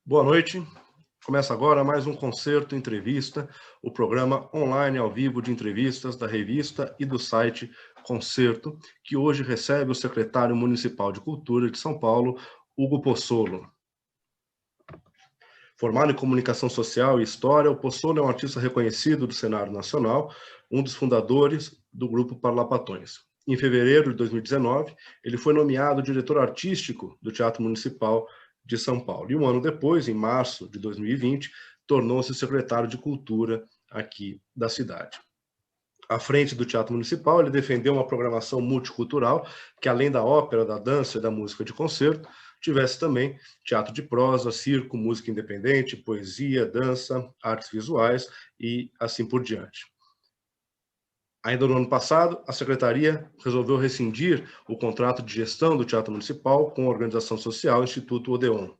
Boa noite. Começa agora mais um Concerto Entrevista, o programa online ao vivo de entrevistas da revista e do site Concerto, que hoje recebe o secretário municipal de Cultura de São Paulo, Hugo Pozzolo. Formado em Comunicação Social e História, o Pozzolo é um artista reconhecido do cenário nacional, um dos fundadores do Grupo Parlapatões. Em fevereiro de 2019, ele foi nomeado diretor artístico do Teatro Municipal de São Paulo. E um ano depois, em março de 2020, tornou-se secretário de Cultura aqui da cidade. À frente do Teatro Municipal, ele defendeu uma programação multicultural que, além da ópera, da dança e da música de concerto, tivesse também teatro de prosa, circo, música independente, poesia, dança, artes visuais e assim por diante. Ainda no ano passado, a Secretaria resolveu rescindir o contrato de gestão do Teatro Municipal com a organização social Instituto Odeon.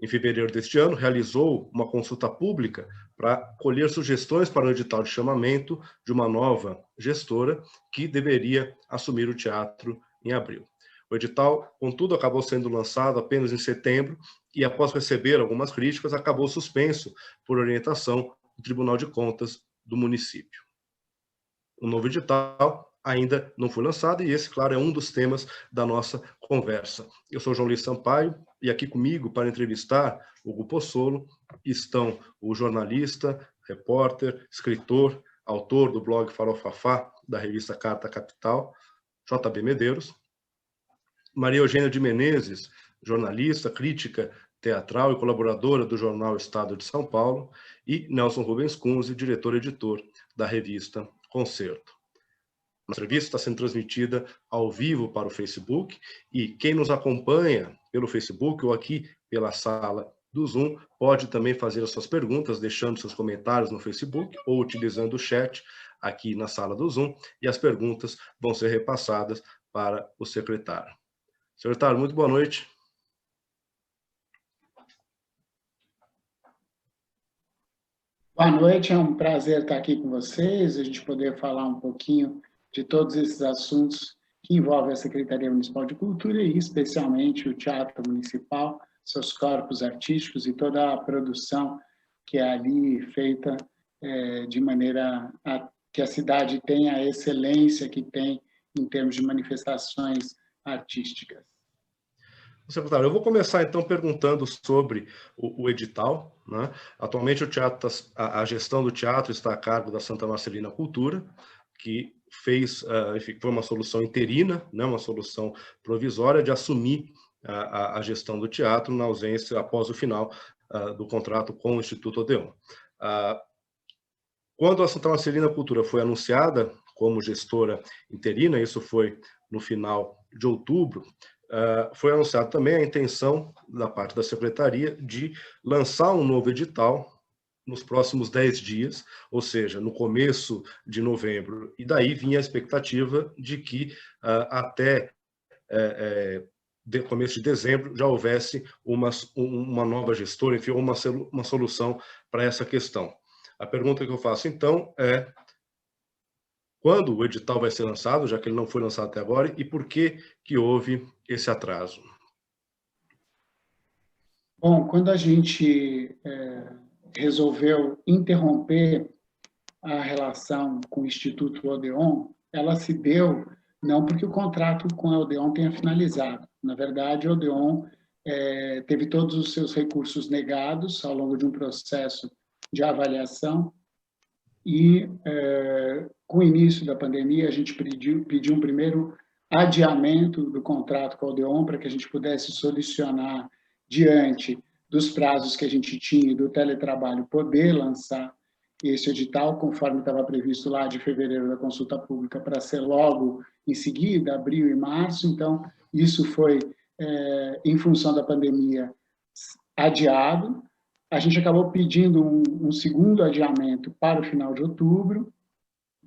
Em fevereiro deste ano, realizou uma consulta pública para colher sugestões para o edital de chamamento de uma nova gestora que deveria assumir o teatro em abril. O edital, contudo, acabou sendo lançado apenas em setembro e, após receber algumas críticas, acabou suspenso por orientação do Tribunal de Contas do município. O novo edital ainda não foi lançado e esse, claro, é um dos temas da nossa conversa. Eu sou João Luiz Sampaio e aqui comigo para entrevistar Hugo Pozzolo estão o jornalista, repórter, escritor, autor do blog Farofafá, da revista Carta Capital, JB Medeiros, Maria Eugênia de Menezes, jornalista, crítica teatral e colaboradora do jornal Estado de São Paulo, e Nelson Rubens Kunze, diretor-editor da revista Concerto. A entrevista está sendo transmitida ao vivo para o Facebook e quem nos acompanha pelo Facebook ou aqui pela sala do Zoom pode também fazer as suas perguntas, deixando seus comentários no Facebook ou utilizando o chat aqui na sala do Zoom e as perguntas vão ser repassadas para o secretário. Secretário, muito boa noite. Boa noite, é um prazer estar aqui com vocês, a gente poder falar um pouquinho de todos esses assuntos que envolvem a Secretaria Municipal de Cultura e especialmente o Teatro Municipal, seus corpos artísticos e toda a produção que é ali feita de maneira a que a cidade tenha a excelência que tem em termos de manifestações artísticas. Secretário, eu vou começar então perguntando sobre o edital, né? Atualmente a gestão do teatro está a cargo da Santa Marcelina Cultura, que enfim, foi uma solução interina, né? Uma solução provisória de assumir a gestão do teatro na ausência após o final do contrato com o Instituto Odeon. Quando a Santa Marcelina Cultura foi anunciada como gestora interina, isso foi no final de outubro, foi anunciada também a intenção da parte da Secretaria de lançar um novo edital nos próximos 10 dias, ou seja, no começo de novembro. E daí vinha a expectativa de que até começo de dezembro já houvesse uma nova gestora, enfim, uma solução para essa questão. A pergunta que eu faço, então, é quando o edital vai ser lançado, já que ele não foi lançado até agora, e por que houve esse atraso? Bom, quando a gente resolveu interromper a relação com o Instituto Odeon, ela se deu não porque o contrato com a Odeon tenha finalizado. Na verdade, a Odeon teve todos os seus recursos negados ao longo de um processo de avaliação e, com o início da pandemia, a gente pediu um primeiro adiamento do contrato com a Odeon para que a gente pudesse solucionar, diante dos prazos que a gente tinha e do teletrabalho, poder lançar esse edital, conforme estava previsto lá de fevereiro da consulta pública, para ser logo em seguida, abril e março. Então, isso foi, em função da pandemia, adiado. A gente acabou pedindo um segundo adiamento para o final de outubro,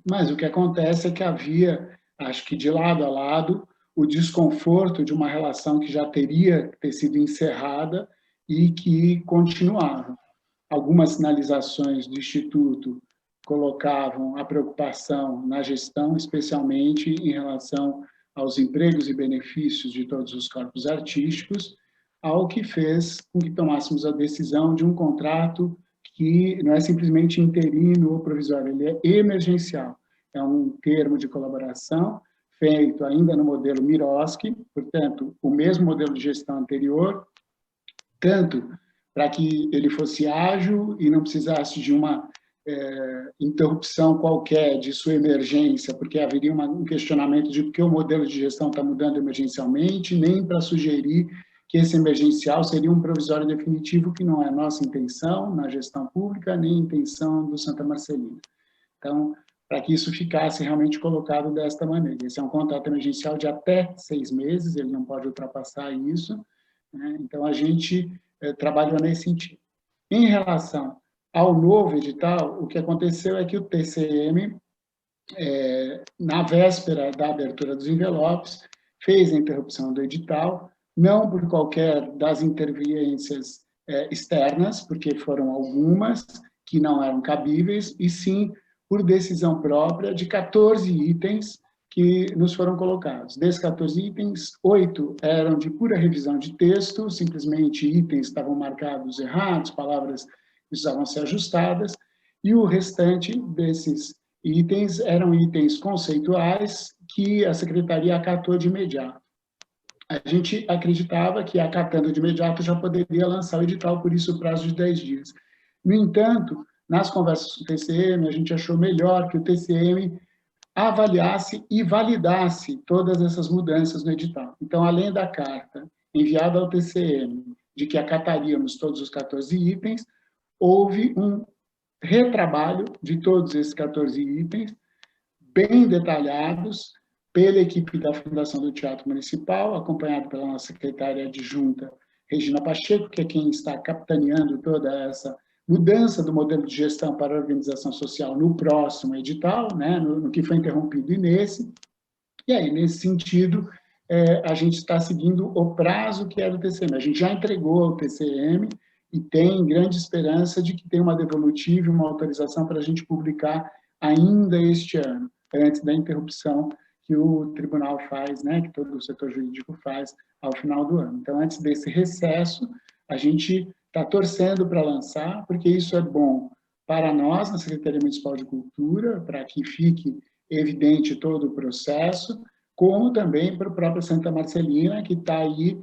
mas o que acontece é que havia, acho que de lado a lado, o desconforto de uma relação que já teria ter sido encerrada e que continuava. Algumas sinalizações do Instituto colocavam a preocupação na gestão, especialmente em relação aos empregos e benefícios de todos os corpos artísticos, ao que fez com que tomássemos a decisão de um contrato que não é simplesmente interino ou provisório, ele é emergencial. É um termo de colaboração feito ainda no modelo Miroski, portanto, o mesmo modelo de gestão anterior, tanto para que ele fosse ágil e não precisasse de uma interrupção qualquer de sua emergência, porque haveria um questionamento de por que o modelo de gestão está mudando emergencialmente, nem para sugerir que esse emergencial seria um provisório definitivo, que não é a nossa intenção na gestão pública, nem a intenção do Santa Marcelina. Então, para que isso ficasse realmente colocado desta maneira. Esse é um contrato emergencial de até 6 meses, ele não pode ultrapassar isso, né? Então, a gente trabalhou nesse sentido. Em relação ao novo edital, o que aconteceu é que o TCM, na véspera da abertura dos envelopes, fez a interrupção do edital, não por qualquer das interveniências externas, porque foram algumas que não eram cabíveis, e sim por decisão própria de 14 itens que nos foram colocados. Desses 14 itens, 8 eram de pura revisão de texto, simplesmente itens estavam marcados errados, palavras precisavam ser ajustadas, e o restante desses itens eram itens conceituais que a Secretaria acatou de imediato. A gente acreditava que, acatando de imediato, já poderia lançar o edital, por isso o prazo de 10 dias. No entanto, nas conversas com o TCM, a gente achou melhor que o TCM avaliasse e validasse todas essas mudanças no edital. Então, além da carta enviada ao TCM, de que acataríamos todos os 14 itens, houve um retrabalho de todos esses 14 itens, bem detalhados, pela equipe da Fundação do Teatro Municipal, acompanhado pela nossa secretária adjunta, Regina Pacheco, que é quem está capitaneando toda essa mudança do modelo de gestão para a organização social no próximo edital, né, no que foi interrompido e nesse. E aí, nesse sentido, a gente está seguindo o prazo que era do TCM. A gente já entregou ao TCM e tem grande esperança de que tenha uma devolutiva, uma autorização para a gente publicar ainda este ano, antes da interrupção que o tribunal faz, né, que todo o setor jurídico faz ao final do ano. Então, antes desse recesso, a gente está torcendo para lançar, porque isso é bom para nós, na Secretaria Municipal de Cultura, para que fique evidente todo o processo, como também para o próprio Santa Marcelina, que está aí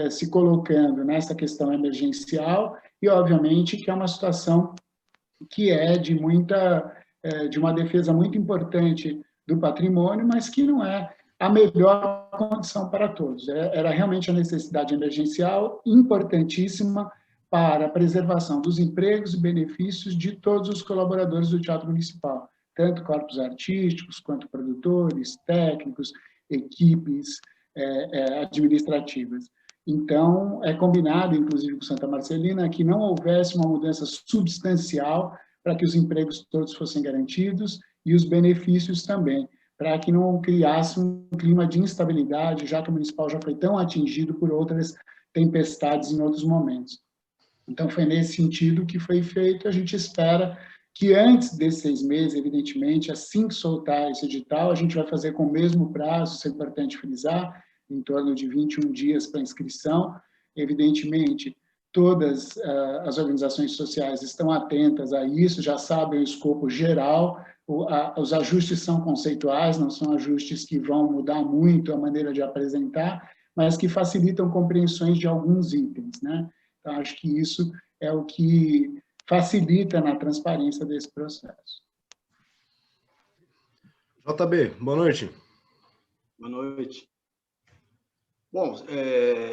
se colocando nessa questão emergencial, e, obviamente, que é uma situação que é de uma defesa muito importante do patrimônio, mas que não é a melhor condição para todos. Era realmente a necessidade emergencial importantíssima para a preservação dos empregos e benefícios de todos os colaboradores do Teatro Municipal, tanto corpos artísticos, quanto produtores, técnicos, equipes administrativas. Então, é combinado, inclusive, com Santa Marcelina, que não houvesse uma mudança substancial para que os empregos todos fossem garantidos e os benefícios também, para que não criasse um clima de instabilidade, já que o municipal já foi tão atingido por outras tempestades em outros momentos. Então, foi nesse sentido que foi feito. A gente espera que antes desses 6 meses, evidentemente, assim que soltar esse edital, a gente vai fazer com o mesmo prazo, isso é importante frisar, em torno de 21 dias para inscrição. Evidentemente, todas as organizações sociais estão atentas a isso, já sabem o escopo geral, os ajustes são conceituais, não são ajustes que vão mudar muito a maneira de apresentar, mas que facilitam compreensões de alguns itens, né? Então, acho que isso é o que facilita na transparência desse processo. JB, boa noite. Boa noite. Bom,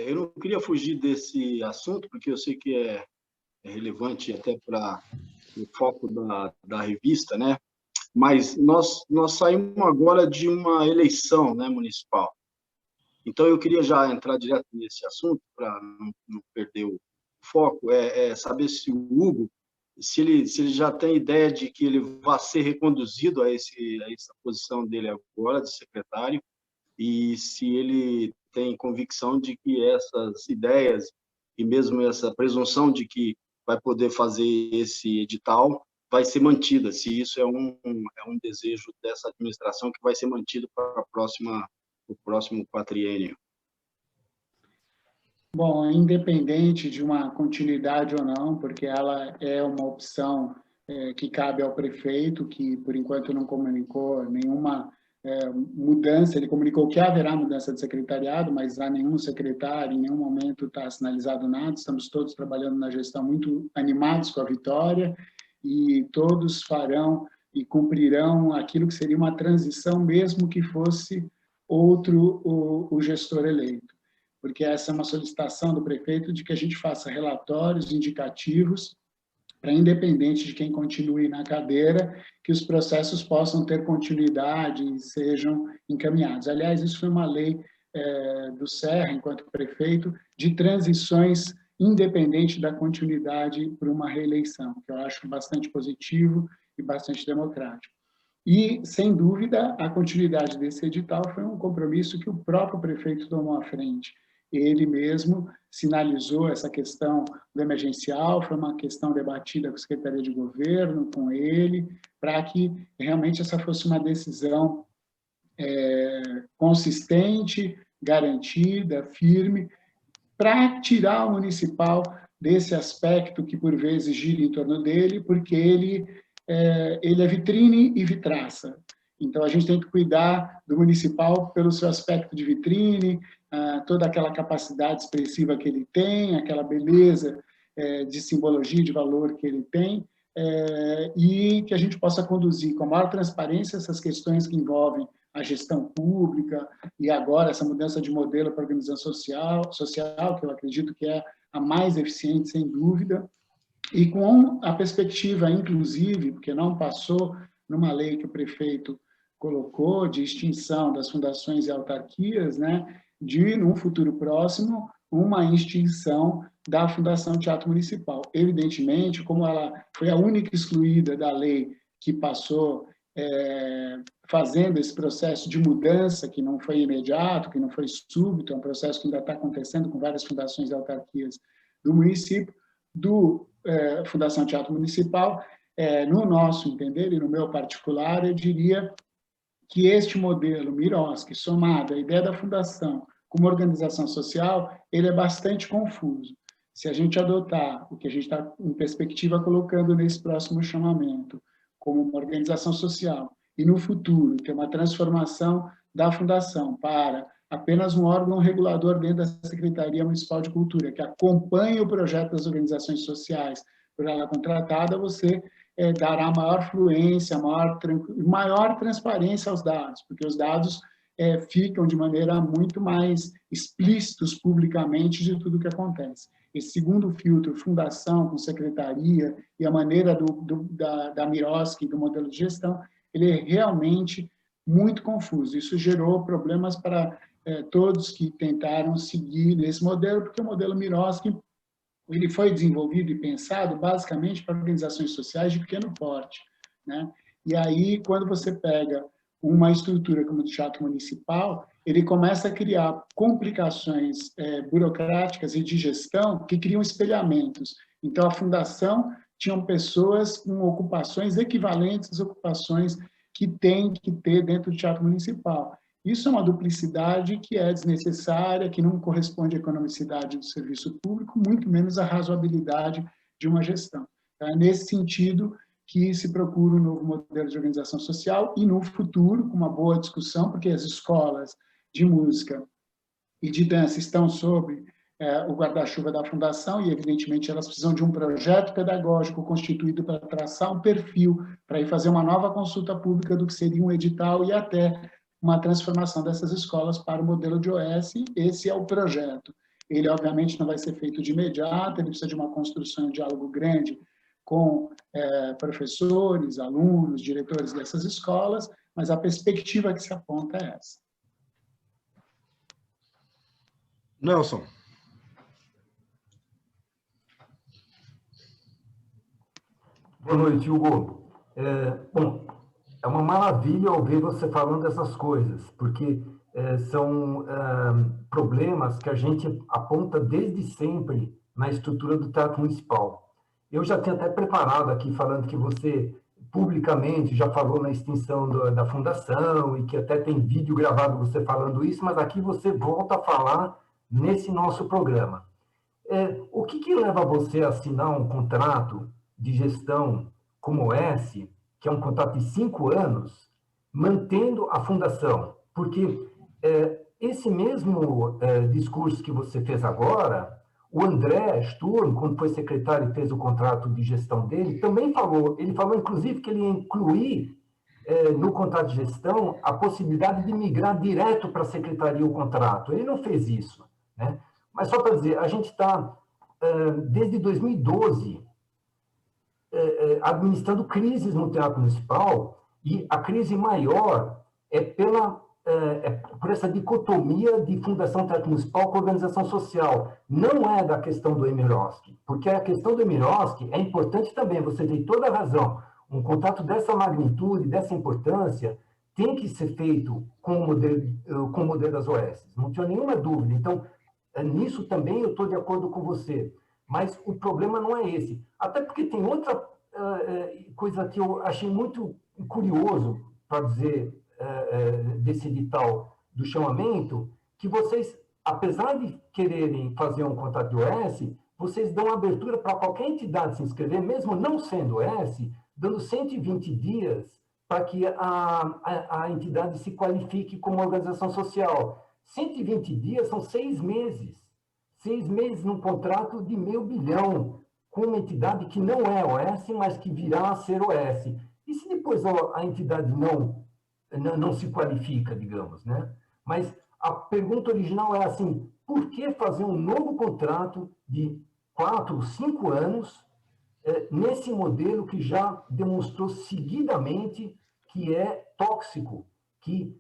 eu não queria fugir desse assunto, porque eu sei que é relevante até para o foco da revista, né? Mas nós saímos agora de uma eleição, né, municipal. Então, eu queria já entrar direto nesse assunto, para não perder o foco, saber se o Hugo, se ele já tem ideia de que ele vai ser reconduzido a essa posição dele agora, de secretário, e se ele tem convicção de que essas ideias e mesmo essa presunção de que vai poder fazer esse edital vai ser mantida, se isso é um desejo dessa administração que vai ser mantido para o próximo quatriênio. Bom, independente de uma continuidade ou não, porque ela é uma opção que cabe ao prefeito, que por enquanto não comunicou nenhuma mudança, ele comunicou que haverá mudança de secretariado, mas há nenhum secretário, em nenhum momento está sinalizado nada, estamos todos trabalhando na gestão muito animados com a vitória, e todos farão e cumprirão aquilo que seria uma transição, mesmo que fosse outro o gestor eleito, porque essa é uma solicitação do prefeito de que a gente faça relatórios indicativos para, independente de quem continue na cadeira, que os processos possam ter continuidade e sejam encaminhados. Aliás, isso foi uma lei do Serra, enquanto prefeito, de transições independente da continuidade para uma reeleição, que eu acho bastante positivo e bastante democrático. E, sem dúvida, a continuidade desse edital foi um compromisso que o próprio prefeito tomou à frente. Ele mesmo sinalizou essa questão do emergencial, foi uma questão debatida com a Secretaria de Governo, com ele, para que realmente essa fosse uma decisão consistente, garantida, firme, para tirar o municipal desse aspecto que, por vezes, gira em torno dele, porque ele é vitrine e vitraça. Então, a gente tem que cuidar do municipal pelo seu aspecto de vitrine, toda aquela capacidade expressiva que ele tem, aquela beleza de simbologia, de valor que ele tem, e que a gente possa conduzir com a maior transparência essas questões que envolvem a gestão pública e agora essa mudança de modelo para a organização social, que eu acredito que é a mais eficiente, sem dúvida, e com a perspectiva, inclusive, porque não passou numa lei que o prefeito colocou de extinção das fundações e autarquias, né, de, num futuro próximo, uma extinção da Fundação Teatro Municipal. Evidentemente, como ela foi a única excluída da lei que passou fazendo esse processo de mudança, que não foi imediato, que não foi súbito, é um processo que ainda está acontecendo com várias fundações e autarquias do município, do Fundação Teatro Municipal, no nosso entender, e no meu particular, eu diria que este modelo Miroski, somado à ideia da fundação como organização social, ele é bastante confuso. Se a gente adotar o que a gente está, em perspectiva, colocando nesse próximo chamamento, como uma organização social, e no futuro ter uma transformação da fundação para apenas um órgão regulador dentro da Secretaria Municipal de Cultura, que acompanhe o projeto das organizações sociais por ela contratada, você dará maior fluência, maior transparência aos dados, porque os dados ficam de maneira muito mais explícitos publicamente de tudo o que acontece. Esse segundo filtro, fundação com secretaria e a maneira da Miroski, do modelo de gestão, ele é realmente muito confuso. Isso gerou problemas para todos que tentaram seguir nesse modelo, porque o modelo Miroski ele foi desenvolvido e pensado basicamente para organizações sociais de pequeno porte, né? E aí, quando você pega uma estrutura como o Teatro Municipal, ele começa a criar complicações burocráticas e de gestão que criam espelhamentos. Então, a fundação tinham pessoas com ocupações equivalentes às ocupações que tem que ter dentro do Teatro Municipal. Isso é uma duplicidade que é desnecessária, que não corresponde à economicidade do serviço público, muito menos à razoabilidade de uma gestão. É nesse sentido que se procura um novo modelo de organização social e, no futuro, com uma boa discussão, porque as escolas de música e de dança estão sob o guarda-chuva da fundação e, evidentemente, elas precisam de um projeto pedagógico constituído para traçar um perfil, para ir fazer uma nova consulta pública do que seria um edital e até uma transformação dessas escolas para o modelo de OS. Esse é o projeto. Ele, obviamente, não vai ser feito de imediato, ele precisa de uma construção, de diálogo grande com professores, alunos, diretores dessas escolas, mas a perspectiva que se aponta é essa. Nelson. Boa noite, Hugo. Bom, é uma maravilha ouvir você falando essas coisas, porque são problemas que a gente aponta desde sempre na estrutura do Teatro Municipal. Eu já tinha até preparado aqui, falando que você publicamente já falou na extinção da fundação e que até tem vídeo gravado você falando isso, mas aqui você volta a falar nesse nosso programa. O que leva você a assinar um contrato de gestão como esse, que é um contrato de 5 anos, mantendo a fundação? Porque esse mesmo discurso que você fez agora, o André Sturm, quando foi secretário e fez o contrato de gestão dele, também falou, ele falou inclusive que ele ia incluir no contrato de gestão a possibilidade de migrar direto para a secretaria o contrato. Ele não fez isso, né? Mas só para dizer, a gente está, desde 2012, administrando crises no Teatro Municipal, e a crise maior é por essa dicotomia de Fundação Teatro Municipal com organização social. Não é da questão do Emiroski, porque a questão do Emiroski é importante também, você tem toda a razão. Um contrato dessa magnitude, dessa importância, tem que ser feito com o modelo das OS. Não tinha nenhuma dúvida. Então, nisso também eu estou de acordo com você. Mas o problema não é esse. Até porque tem outra coisa que eu achei muito curioso, para dizer, desse edital do chamamento, que vocês, apesar de quererem fazer um contrato de OS, vocês dão abertura para qualquer entidade se inscrever, mesmo não sendo OS, dando 120 dias para que a entidade se qualifique como organização social. 120 dias são 6 meses. 6 meses num contrato de $500 milhão, com uma entidade que não é OS, mas que virá a ser OS. E se depois a entidade não se qualifica, digamos, né? Mas a pergunta original é assim, por que fazer um novo contrato de 4, 5 anos nesse modelo que já demonstrou seguidamente que é tóxico, que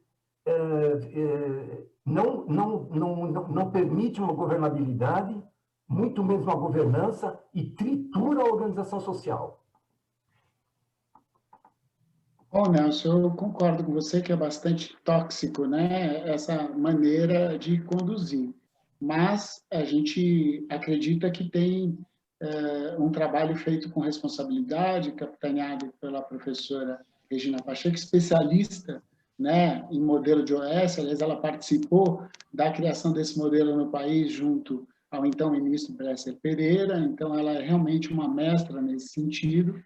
não permite uma governabilidade, muito menos uma governança, e tritura a organização social? Bom, Nelson, eu concordo com você que é bastante tóxico, né, essa maneira de conduzir. Mas a gente acredita que tem um trabalho feito com responsabilidade, capitaneado pela professora Regina Pacheco, especialista, né, em modelo de OS. Aliás, ela participou da criação desse modelo no país junto ao então ministro Bresser Pereira. Então, ela é realmente uma mestra nesse sentido.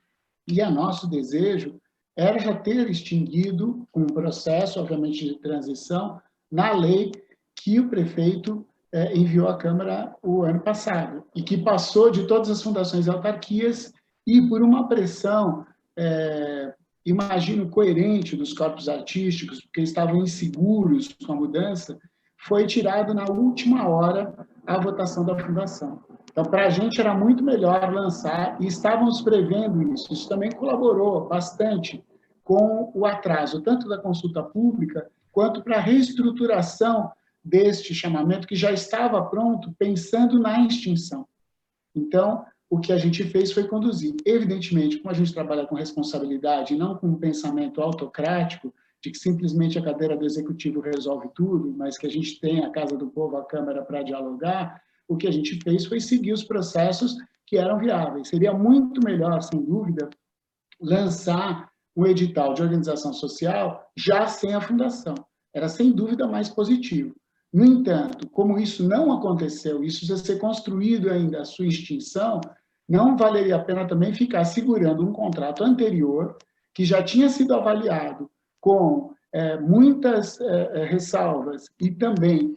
E a nosso desejo era já ter extinguido um processo, obviamente, de transição na lei que o prefeito enviou à Câmara o ano passado, e que passou de todas as fundações e autarquias, e por uma pressão, imagino, coerente dos corpos artísticos, porque estavam inseguros com a mudança, foi tirado na última hora a votação da fundação. Então, para a gente era muito melhor lançar, e estávamos prevendo isso. Isso também colaborou bastante com o atraso, tanto da consulta pública, quanto para a reestruturação deste chamamento, que já estava pronto, pensando na extinção. Então, o que a gente fez foi conduzir. Evidentemente, como a gente trabalha com responsabilidade, não com um pensamento autocrático, de que simplesmente a cadeira do Executivo resolve tudo, mas que a gente tem a Casa do Povo, a Câmara, para dialogar, o que a gente fez foi seguir os processos que eram viáveis. Seria muito melhor, sem dúvida, lançar um edital de organização social já sem a fundação. Era, sem dúvida, mais positivo. No entanto, como isso não aconteceu, isso precisa ser construído ainda a sua extinção, não valeria a pena também ficar segurando um contrato anterior, que já tinha sido avaliado com muitas ressalvas e também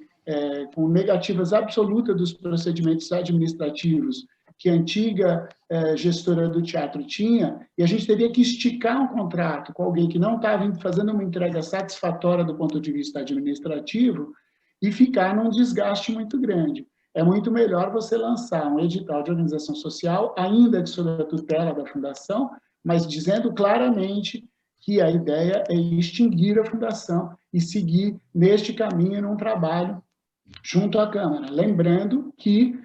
com negativas absolutas dos procedimentos administrativos que a antiga gestora do teatro tinha, e a gente teria que esticar um contrato com alguém que não estava fazendo uma entrega satisfatória do ponto de vista administrativo e ficar num desgaste muito grande. É muito melhor você lançar um edital de organização social, ainda que sob a tutela da fundação, mas dizendo claramente que a ideia é extinguir a fundação e seguir neste caminho num trabalho junto à Câmara. Lembrando que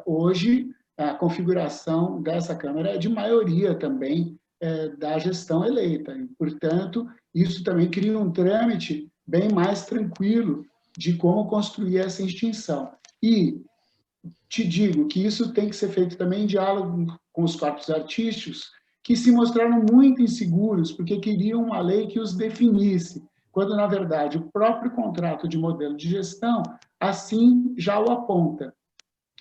hoje a configuração dessa Câmara é de maioria também da gestão eleita. E, portanto, isso também cria um trâmite bem mais tranquilo de como construir essa extinção. E te digo que isso tem que ser feito também em diálogo com os corpos artísticos, que se mostraram muito inseguros, porque queriam uma lei que os definisse. quando, na verdade, o próprio contrato de modelo de gestão assim já o aponta.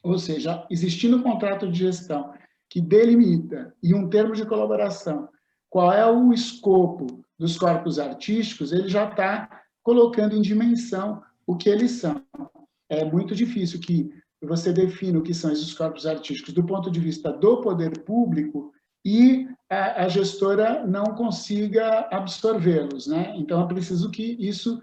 Ou seja, existindo um contrato de gestão que delimita, e um termo de colaboração, qual é o escopo dos corpos artísticos, ele já está colocando em dimensão o que eles são. É muito difícil que você defina o que são esses corpos artísticos do ponto de vista do poder público e a gestora não consiga absorvê-los, né? Então, é preciso que isso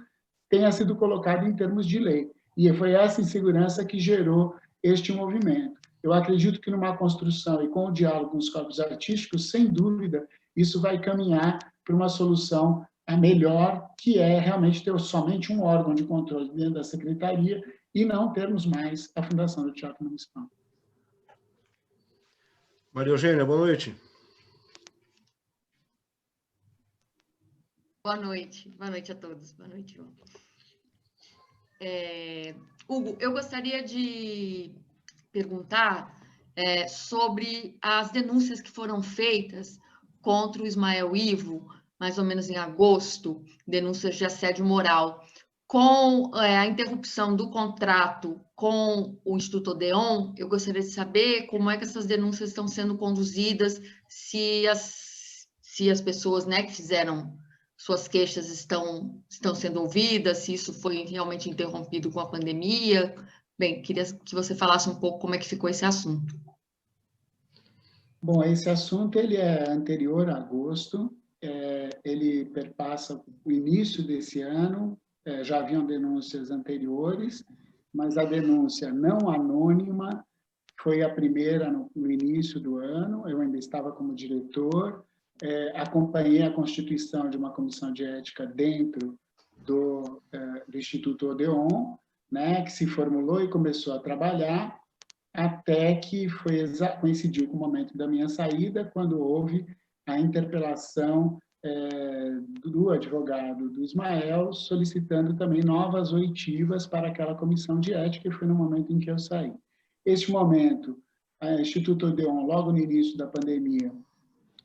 tenha sido colocado em termos de lei. E foi essa insegurança que gerou este movimento. Eu acredito que numa construção e com o diálogo com os corpos artísticos, sem dúvida, isso vai caminhar para uma solução melhor, que é realmente ter somente um órgão de controle dentro da secretaria e não termos mais a Fundação do Teatro Municipal. Maria Eugênia, boa noite. Boa noite a todos. Boa noite, João. Hugo, eu gostaria de perguntar sobre as denúncias que foram feitas contra o Ismael Ivo, mais ou menos em agosto, denúncias de assédio moral. Com a interrupção do contrato com o Instituto Odeon, eu gostaria de saber como é que essas denúncias estão sendo conduzidas, se as pessoas, né, que fizeram suas queixas estão sendo ouvidas, se isso foi realmente interrompido com a pandemia. Bem, queria que você falasse um pouco como é que ficou esse assunto. Bom, esse assunto ele é anterior a agosto, ele perpassa o início desse ano, já haviam denúncias anteriores, mas a denúncia não anônima foi a primeira no início do ano, eu ainda estava como diretor, acompanhei a constituição de uma comissão de ética dentro do Instituto Odeon, né, que se formulou e começou a trabalhar, até que coincidiu com o momento da minha saída, quando houve a interpelação do advogado do Ismael, solicitando também novas oitivas para aquela comissão de ética, e foi no momento em que eu saí. Este momento, o Instituto Odeon, logo no início da pandemia,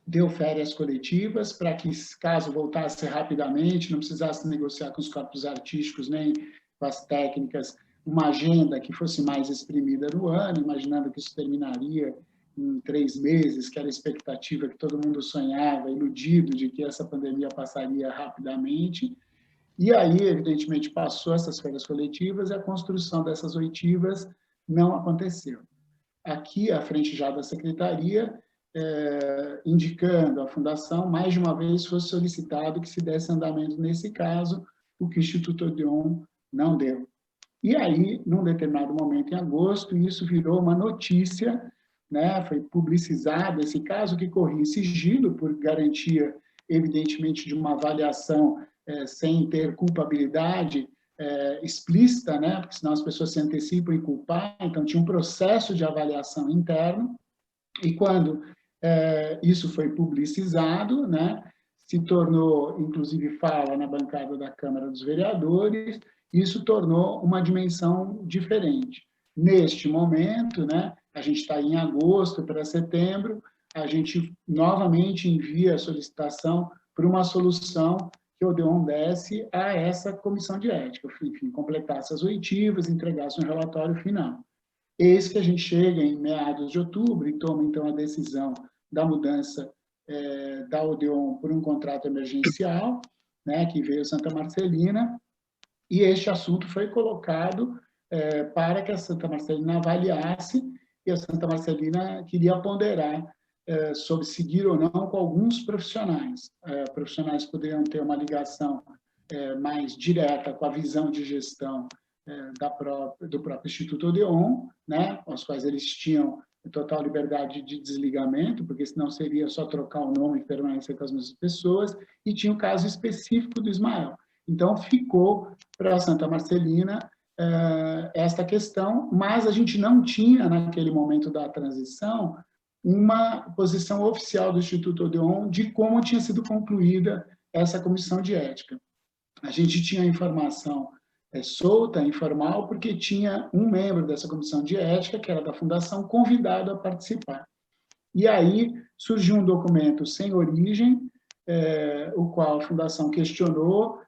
deu férias coletivas para que, caso voltasse rapidamente, não precisasse negociar com os corpos artísticos nem com as técnicas, uma agenda que fosse mais exprimida no ano, imaginando que isso terminaria em 3 meses, que era a expectativa que todo mundo sonhava, iludido de que essa pandemia passaria rapidamente. E aí, evidentemente, passou essas férias coletivas e a construção dessas oitivas não aconteceu. Aqui, à frente já da secretaria, indicando à Fundação, mais de uma vez fosse solicitado que se desse andamento nesse caso, o que o Instituto Odeon não deu. E aí, num determinado momento, em agosto, isso virou uma notícia, né? Foi publicizado esse caso, que corria em sigilo, por garantia, evidentemente, de uma avaliação sem ter culpabilidade explícita, né? Porque senão as pessoas se antecipam em culpar, então tinha um processo de avaliação interno, e quando isso foi publicizado, né? Se tornou, inclusive, fala na bancada da Câmara dos Vereadores, isso tornou uma dimensão diferente. Neste momento, né, a gente está em agosto para setembro, a gente novamente envia a solicitação para uma solução que o Odeon desse a essa comissão de ética, enfim, completasse as oitivas, entregasse um relatório final. Eis que a gente chega em meados de outubro e toma, então, a decisão da mudança da Odeon por um contrato emergencial, né, que veio Santa Marcelina, e este assunto foi colocado para que a Santa Marcelina avaliasse, e a Santa Marcelina queria ponderar sobre seguir ou não com alguns profissionais. Profissionais poderiam ter uma ligação mais direta com a visão de gestão do próprio Instituto Odeon, né, com os quais eles tinham total liberdade de desligamento, porque senão seria só trocar o nome e permanecer com as mesmas pessoas, e tinha o caso específico do Ismael. Então, ficou para a Santa Marcelina esta questão, mas a gente não tinha, naquele momento da transição, uma posição oficial do Instituto Odeon de como tinha sido concluída essa comissão de ética. A gente tinha informação solta, informal, porque tinha um membro dessa comissão de ética, que era da Fundação, convidado a participar. E aí surgiu um documento sem origem, o qual a Fundação questionou,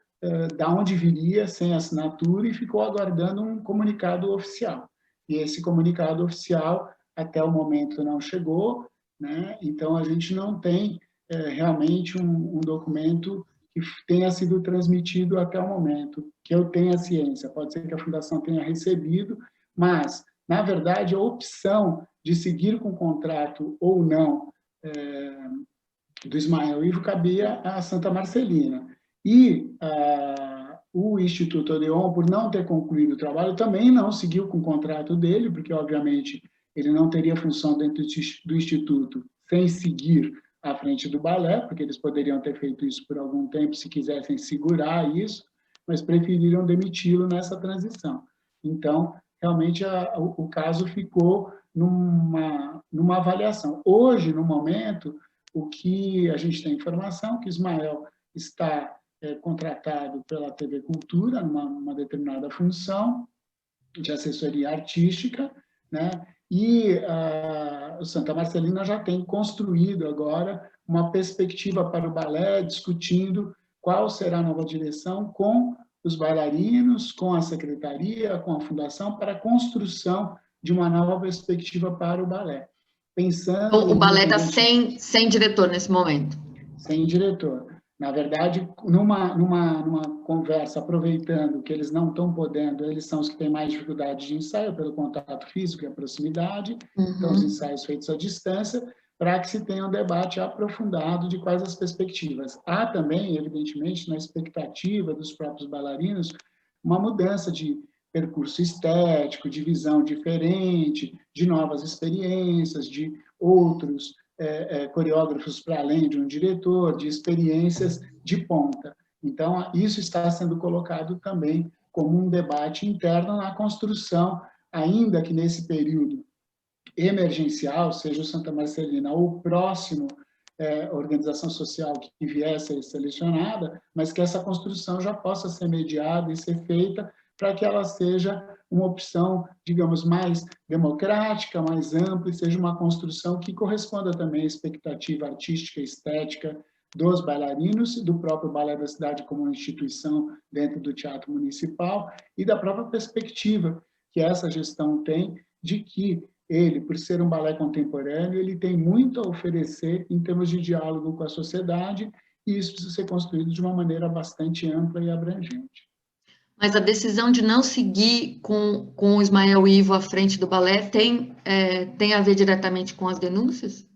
da onde viria, sem assinatura, e ficou aguardando um comunicado oficial. E esse comunicado oficial, até o momento, não chegou, né? Então, a gente não tem realmente um documento que tenha sido transmitido até o momento, que eu tenha ciência. Pode ser que a Fundação tenha recebido, mas, na verdade, a opção de seguir com o contrato ou não do Ismael Ivo cabia à Santa Marcelina. E o Instituto Odeon, por não ter concluído o trabalho, também não seguiu com o contrato dele, porque, obviamente, ele não teria função dentro do Instituto sem seguir à frente do balé, porque eles poderiam ter feito isso por algum tempo se quisessem segurar isso, mas preferiram demiti-lo nessa transição. Então, realmente, o caso ficou numa avaliação. Hoje, no momento, o que a gente tem informação, que Ismael está contratado pela TV Cultura, numa determinada função de assessoria artística, né? E o Santa Marcelina já tem construído agora uma perspectiva para o balé, discutindo qual será a nova direção com os bailarinos, com a secretaria, com a fundação, para a construção de uma nova perspectiva para o balé. Pensando o balé está sem diretor nesse momento. Sem diretor. Na verdade, numa conversa, aproveitando que eles não estão podendo, eles são os que têm mais dificuldade de ensaio, pelo contato físico e a proximidade, então os ensaios feitos à distância, para que se tenha um debate aprofundado de quais as perspectivas. Há também, evidentemente, na expectativa dos próprios bailarinos, uma mudança de percurso estético, de visão diferente, de novas experiências, de outros coreógrafos para além de um diretor, de experiências de ponta. Então, isso está sendo colocado também como um debate interno na construção, ainda que nesse período emergencial, seja o Santa Marcelina ou o próximo organização social que vier a ser selecionada, mas que essa construção já possa ser mediada e ser feita para que ela seja uma opção, digamos, mais democrática, mais ampla, e seja uma construção que corresponda também à expectativa artística e estética dos bailarinos, do próprio Balé da Cidade como uma instituição dentro do Teatro Municipal, e da própria perspectiva que essa gestão tem de que ele, por ser um balé contemporâneo, ele tem muito a oferecer em termos de diálogo com a sociedade, e isso precisa ser construído de uma maneira bastante ampla e abrangente. Mas a decisão de não seguir com o Ismael Ivo à frente do balé tem a ver diretamente com as denúncias?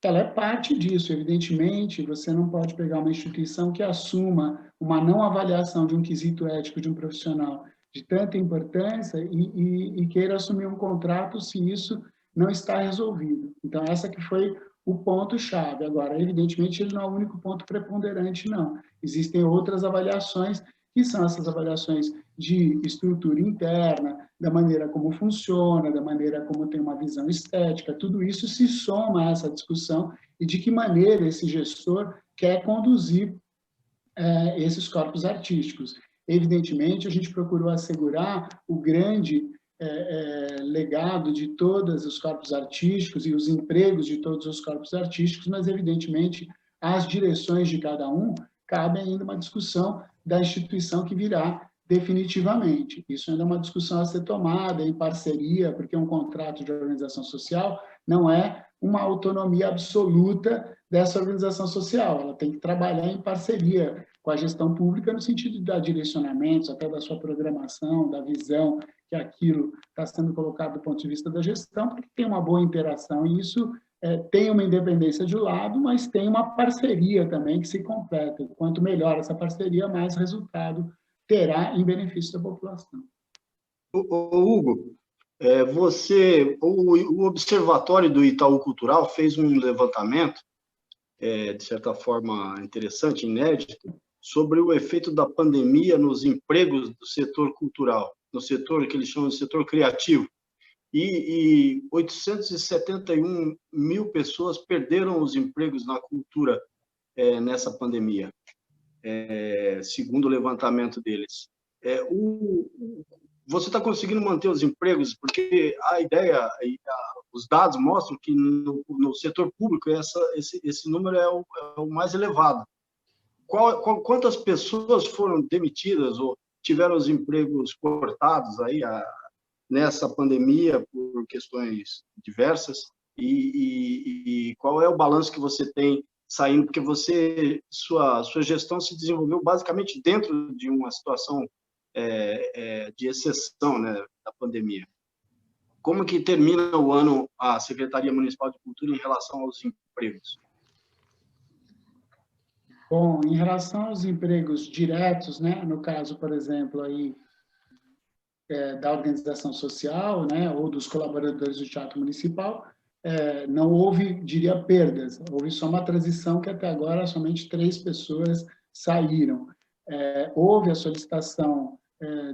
Ela é parte disso, evidentemente. Você não pode pegar uma instituição que assuma uma não avaliação de um quesito ético de um profissional de tanta importância e queira assumir um contrato se isso não está resolvido. Então, essa que foi o ponto-chave. Agora, evidentemente, ele não é o único ponto preponderante, não. Existem outras avaliações, que são essas avaliações de estrutura interna, da maneira como funciona, da maneira como tem uma visão estética, tudo isso se soma a essa discussão e de que maneira esse gestor quer conduzir esses corpos artísticos. Evidentemente, a gente procurou assegurar o grande legado de todos os corpos artísticos e os empregos de todos os corpos artísticos, mas, evidentemente, as direções de cada um cabe ainda uma discussão da instituição que virá definitivamente. Isso ainda é uma discussão a ser tomada em parceria, porque um contrato de organização social não é uma autonomia absoluta dessa organização social, ela tem que trabalhar em parceria com a gestão pública no sentido de dar direcionamentos, até da sua programação, da visão que aquilo está sendo colocado do ponto de vista da gestão, porque tem uma boa interação e isso tem uma independência de um lado, mas tem uma parceria também que se completa. Quanto melhor essa parceria, mais resultado terá em benefício da população. Hugo, o Observatório do Itaú Cultural fez um levantamento, de certa forma interessante, inédito, sobre o efeito da pandemia nos empregos do setor cultural, no setor que eles chamam de setor criativo. E 871 mil pessoas perderam os empregos na cultura nessa pandemia, segundo o levantamento deles. Você está conseguindo manter os empregos? Porque a ideia, os dados mostram que no setor público esse número é o mais elevado. quantas pessoas foram demitidas ou tiveram os empregos cortados aí nessa pandemia por questões diversas? E qual é o balanço que você tem saindo? Porque sua gestão se desenvolveu basicamente dentro de uma situação de exceção, né, da pandemia. Como que termina o ano a Secretaria Municipal de Cultura em relação aos empregos? Bom, em relação aos empregos diretos, né, no caso, por exemplo, aí, da organização social, né, ou dos colaboradores do Teatro Municipal, não houve, diria, perdas. Houve só uma transição que até agora somente 3 pessoas saíram. Houve a solicitação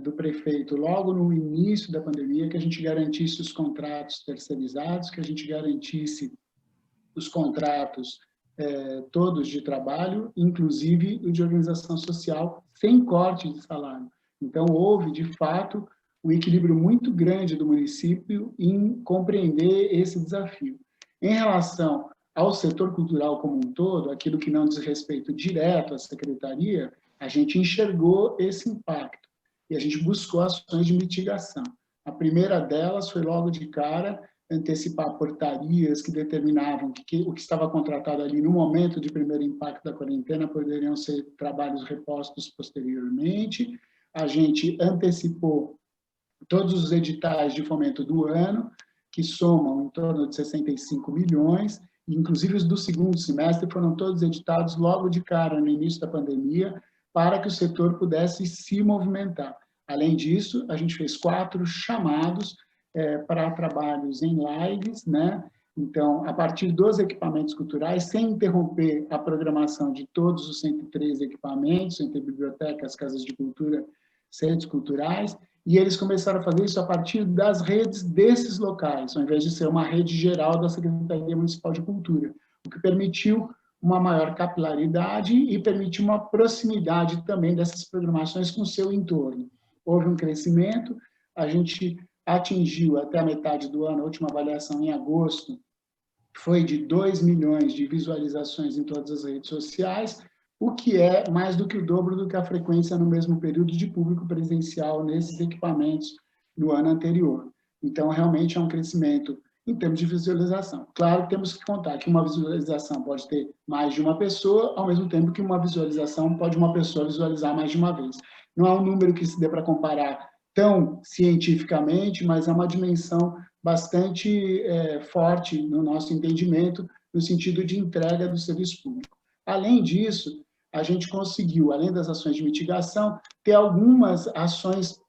do prefeito logo no início da pandemia que a gente garantisse os contratos terceirizados, que a gente garantisse os contratos todos de trabalho, inclusive o de organização social, sem corte de salário. Então, houve, de fato, um equilíbrio muito grande do município em compreender esse desafio. Em relação ao setor cultural como um todo, aquilo que não diz respeito direto à secretaria, a gente enxergou esse impacto e a gente buscou ações de mitigação. A primeira delas foi logo de cara antecipar portarias que determinavam que o que estava contratado ali no momento de primeiro impacto da quarentena poderiam ser trabalhos repostos posteriormente. A gente antecipou todos os editais de fomento do ano, que somam em torno de 65 milhões, inclusive os do segundo semestre foram todos editados logo de cara no início da pandemia, para que o setor pudesse se movimentar. Além disso, a gente fez 4 chamados para trabalhos em lives, né? Então, a partir dos equipamentos culturais, sem interromper a programação de todos os 103 equipamentos, entre bibliotecas, casas de cultura, centros culturais, e eles começaram a fazer isso a partir das redes desses locais, ao invés de ser uma rede geral da Secretaria Municipal de Cultura, o que permitiu uma maior capilaridade e permitiu uma proximidade também dessas programações com o seu entorno. Houve um crescimento, a gente atingiu até a metade do ano, a última avaliação em agosto, foi de 2 milhões de visualizações em todas as redes sociais, o que é mais do que o dobro do que a frequência no mesmo período de público presencial nesses equipamentos no ano anterior. Então, realmente é um crescimento em termos de visualização. Claro, temos que contar que uma visualização pode ter mais de uma pessoa, ao mesmo tempo que uma visualização pode uma pessoa visualizar mais de uma vez. Não é um número que se dê para comparar tão cientificamente, mas é uma dimensão bastante forte no nosso entendimento, no sentido de entrega do serviço público. Além disso, a gente conseguiu, além das ações de mitigação, ter algumas ações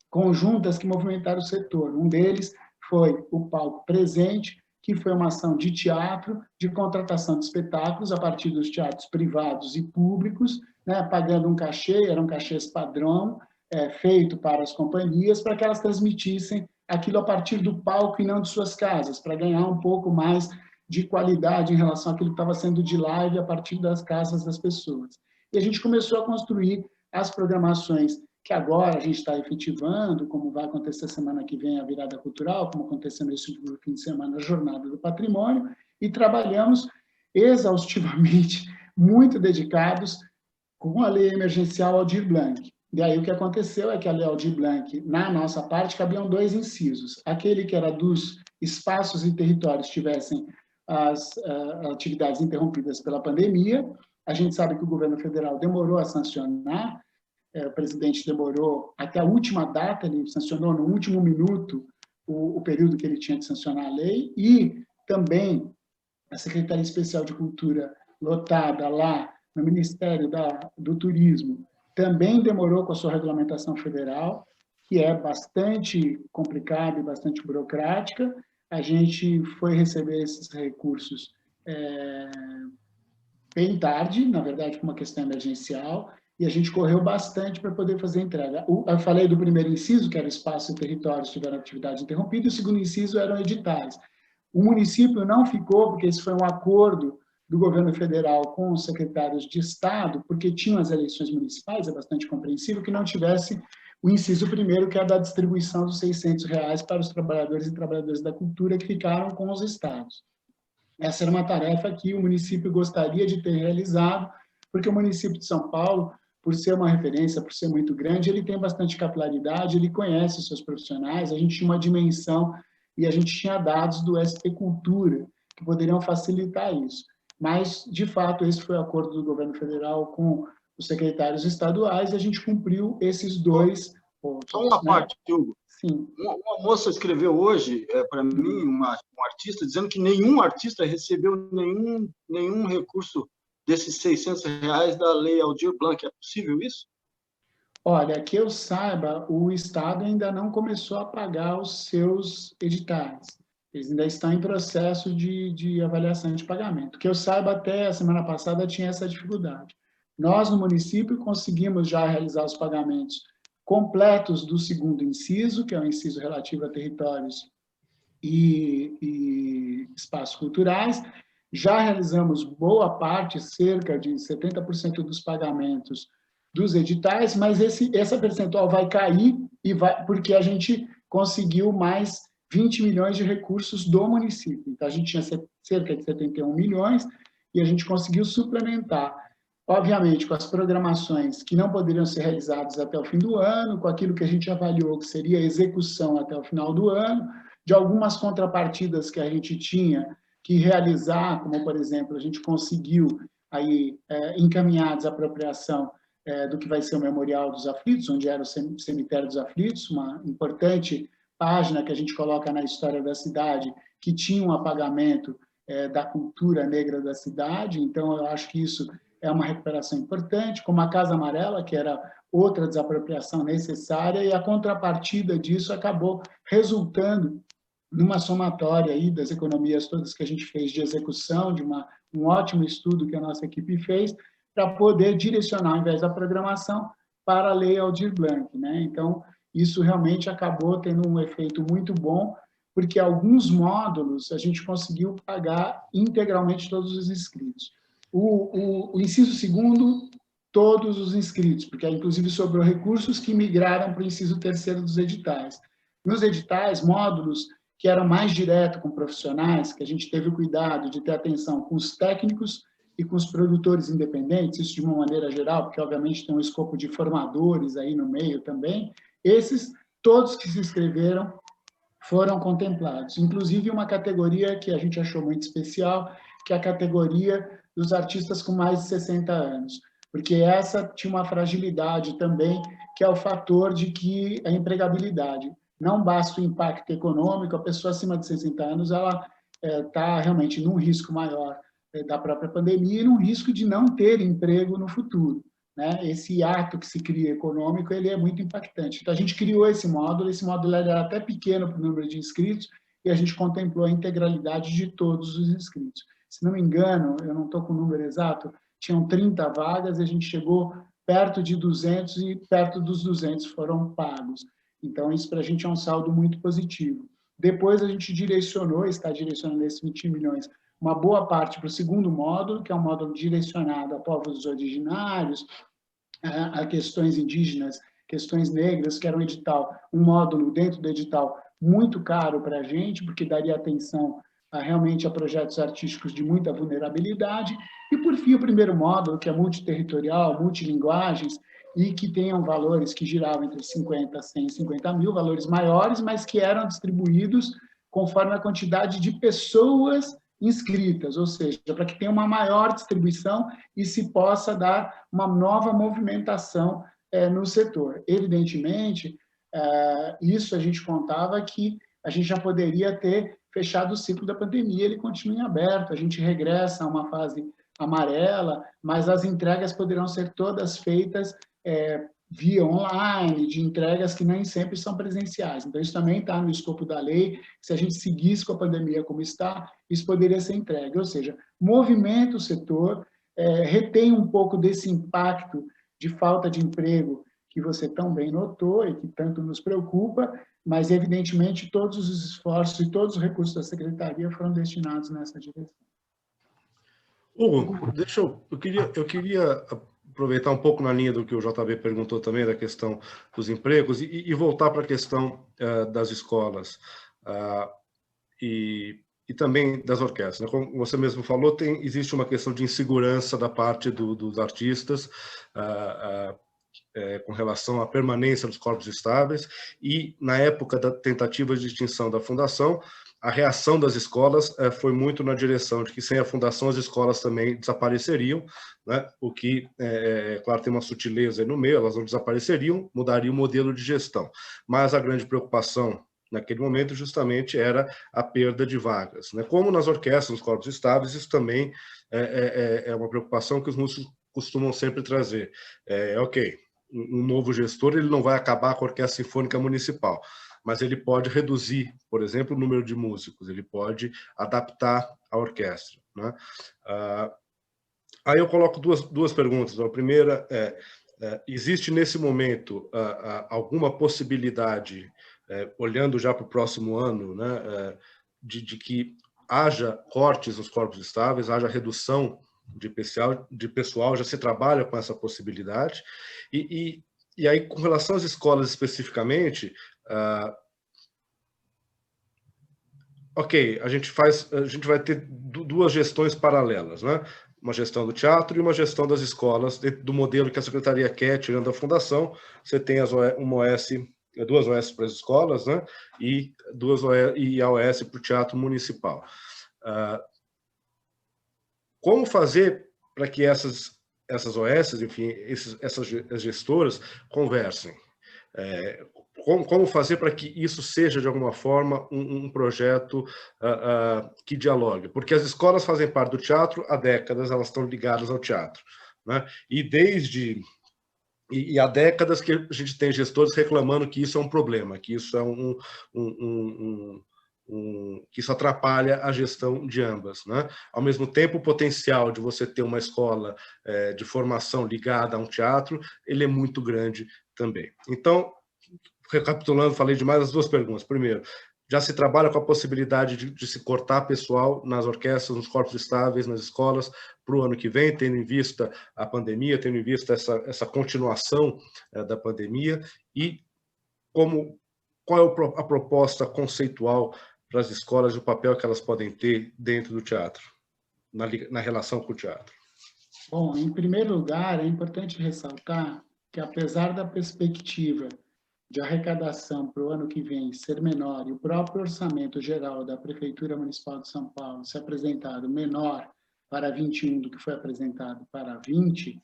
conjuntas que movimentaram o setor. Um deles foi o Palco Presente, que foi uma ação de teatro, de contratação de espetáculos a partir dos teatros privados e públicos, né, pagando um cachê, eram cachês padrão, feito para as companhias, para que elas transmitissem aquilo a partir do palco e não de suas casas, para ganhar um pouco mais de qualidade em relação àquilo que estava sendo de live a partir das casas das pessoas. E a gente começou a construir as programações que agora a gente está efetivando, como vai acontecer semana que vem a virada cultural, como aconteceu nesse fim de semana a Jornada do Patrimônio, e trabalhamos exaustivamente, muito dedicados, com a Lei Emergencial Aldir Blanc. E aí o que aconteceu é que a Lei Aldir Blanc, na nossa parte, cabiam 2 incisos. Aquele que era dos espaços e territórios que tivessem as atividades interrompidas pela pandemia. A gente sabe que o governo federal demorou a sancionar, o presidente demorou até a última data, ele sancionou no último minuto o período que ele tinha de sancionar a lei, e também a Secretaria Especial de Cultura lotada lá no Ministério do Turismo também demorou com a sua regulamentação federal, que é bastante complicada e bastante burocrática. A gente foi receber esses recursos bem tarde, na verdade, por uma questão emergencial, e a gente correu bastante para poder fazer a entrega. Eu falei do primeiro inciso, que era espaço e territórios tiveram atividade interrompida, e o segundo inciso eram editais. O município não ficou, porque esse foi um acordo do governo federal com os secretários de Estado, porque tinham as eleições municipais, é bastante compreensível que não tivesse o inciso primeiro, que é a da distribuição dos R$600 para os trabalhadores e trabalhadoras da cultura que ficaram com os estados. Essa era uma tarefa que o município gostaria de ter realizado, porque o município de São Paulo, por ser uma referência, por ser muito grande, ele tem bastante capilaridade, ele conhece os seus profissionais, a gente tinha uma dimensão e a gente tinha dados do SP Cultura, que poderiam facilitar isso. Mas, de fato, esse foi o acordo do governo federal com os secretários estaduais e a gente cumpriu esses dois pontos. Só uma parte, Hugo. Sim. Uma moça escreveu hoje, para mim, um artista, dizendo que nenhum artista recebeu nenhum recurso desses R$600 da Lei Aldir Blanc. É possível isso? Olha, que eu saiba, o Estado ainda não começou a pagar os seus editais. Eles ainda estão em processo de avaliação de pagamento. Que eu saiba, até a semana passada tinha essa dificuldade. Nós, no município, conseguimos já realizar os pagamentos completos do segundo inciso, que é o inciso relativo a territórios e espaços culturais. Já realizamos boa parte, cerca de 70% dos pagamentos dos editais, mas essa percentual vai cair porque a gente conseguiu mais 20 milhões de recursos do município. Então, a gente tinha cerca de 71 milhões e a gente conseguiu suplementar, obviamente, com as programações que não poderiam ser realizadas até o fim do ano, com aquilo que a gente avaliou que seria a execução até o final do ano, de algumas contrapartidas que a gente tinha que realizar, como, por exemplo, a gente conseguiu aí encaminhar a desapropriação do que vai ser o Memorial dos Aflitos, onde era o Cemitério dos Aflitos, uma importante página que a gente coloca na história da cidade, que tinha um apagamento da cultura negra da cidade. Então, eu acho que isso é uma recuperação importante, como a Casa Amarela, que era outra desapropriação necessária, e a contrapartida disso acabou resultando numa somatória aí das economias todas que a gente fez de execução, de um ótimo estudo que a nossa equipe fez, para poder direcionar, ao invés da programação, para a Lei Aldir Blanc, né? Então, isso realmente acabou tendo um efeito muito bom, porque alguns módulos a gente conseguiu pagar integralmente todos os inscritos. O inciso segundo, todos os inscritos, porque inclusive sobrou recursos que migraram para o inciso terceiro dos editais. Nos editais, módulos que eram mais direto com profissionais, que a gente teve o cuidado de ter atenção com os técnicos e com os produtores independentes, isso de uma maneira geral, porque obviamente tem um escopo de formadores aí no meio também, esses, todos que se inscreveram, foram contemplados. Inclusive uma categoria que a gente achou muito especial, que é a categoria dos artistas com mais de 60 anos, porque essa tinha uma fragilidade também, que é o fator de que a empregabilidade, não basta o impacto econômico, a pessoa acima de 60 anos, ela está realmente num risco maior da própria pandemia e num risco de não ter emprego no futuro, né? Esse ato que se cria econômico, ele é muito impactante. Então, a gente criou esse módulo era até pequeno para o número de inscritos, e a gente contemplou a integralidade de todos os inscritos. Se não me engano, eu não estou com o número exato, tinham 30 vagas, e a gente chegou perto de 200, e perto dos 200 foram pagos. Então, isso para a gente é um saldo muito positivo. Depois, a gente está direcionando esses 20 milhões, uma boa parte para o segundo módulo, que é um módulo direcionado a povos originários, a questões indígenas, questões negras, que era um módulo dentro do edital muito caro para a gente, porque daria atenção realmente a projetos artísticos de muita vulnerabilidade. E, por fim, o primeiro módulo, que é multiterritorial, multilinguagens, e que tenham valores que giravam entre 50, 100 e 50 mil, valores maiores, mas que eram distribuídos conforme a quantidade de pessoas inscritas, ou seja, para que tenha uma maior distribuição e se possa dar uma nova movimentação no setor. Evidentemente, isso a gente contava que a gente já poderia ter fechado o ciclo da pandemia, ele continua em aberto, a gente regressa a uma fase amarela, mas as entregas poderão ser todas feitas via online, de entregas que nem sempre são presenciais. Então, isso também está no escopo da lei. Se a gente seguisse com a pandemia como está, isso poderia ser entregue. Ou seja, movimenta o setor, retém um pouco desse impacto de falta de emprego que você tão bem notou e que tanto nos preocupa, mas, evidentemente, todos os esforços e todos os recursos da Secretaria foram destinados nessa direção. Hugo, eu queria aproveitar um pouco na linha do que o JB perguntou também, da questão dos empregos, e voltar para a questão das escolas. E e também das orquestras, né? Como você mesmo falou, existe uma questão de insegurança da parte dos artistas com relação à permanência dos corpos estáveis, e na época da tentativa de extinção da fundação, a reação das escolas foi muito na direção de que sem a fundação as escolas também desapareceriam, né? O que, claro, tem uma sutileza aí no meio, elas não desapareceriam, mudaria o modelo de gestão. Mas a grande preocupação naquele momento justamente era a perda de vagas, né? Como nas orquestras, nos corpos estáveis, isso também é uma preocupação que os músicos costumam sempre trazer. Ok, um novo gestor ele não vai acabar com a Orquestra Sinfônica Municipal, mas ele pode reduzir, por exemplo, o número de músicos, ele pode adaptar a orquestra, né? Aí eu coloco duas perguntas. A primeira existe nesse momento alguma possibilidade, olhando já para o próximo ano, né, de que haja cortes nos corpos estáveis, haja redução de pessoal, já se trabalha com essa possibilidade, e aí, com relação às escolas especificamente, ok, a gente vai ter duas gestões paralelas, né? Uma gestão do teatro e uma gestão das escolas, do modelo que a Secretaria quer, tirando a fundação. Você tem duas OS para as escolas, né? E a OS para o teatro municipal. Como fazer para que essas OS, enfim, essas gestoras conversem? Como fazer para que isso seja, de alguma forma, um projeto que dialogue? Porque as escolas fazem parte do teatro há décadas, elas estão ligadas ao teatro, né? E há décadas que a gente tem gestores reclamando que isso é um problema, que isso é que isso atrapalha a gestão de ambas, né? Ao mesmo tempo, o potencial de você ter uma escola de formação ligada a um teatro, ele é muito grande também. Então, recapitulando, falei demais as duas perguntas. Primeiro, já se trabalha com a possibilidade de se cortar pessoal nas orquestras, nos corpos estáveis, nas escolas, para o ano que vem, tendo em vista a pandemia, tendo em vista essa continuação da pandemia, e qual é a proposta conceitual para as escolas e o papel que elas podem ter dentro do teatro, na relação com o teatro? Bom, em primeiro lugar, é importante ressaltar que, apesar da perspectiva de arrecadação para o ano que vem ser menor e o próprio orçamento geral da Prefeitura Municipal de São Paulo ser apresentado menor para 21 do que foi apresentado para 20,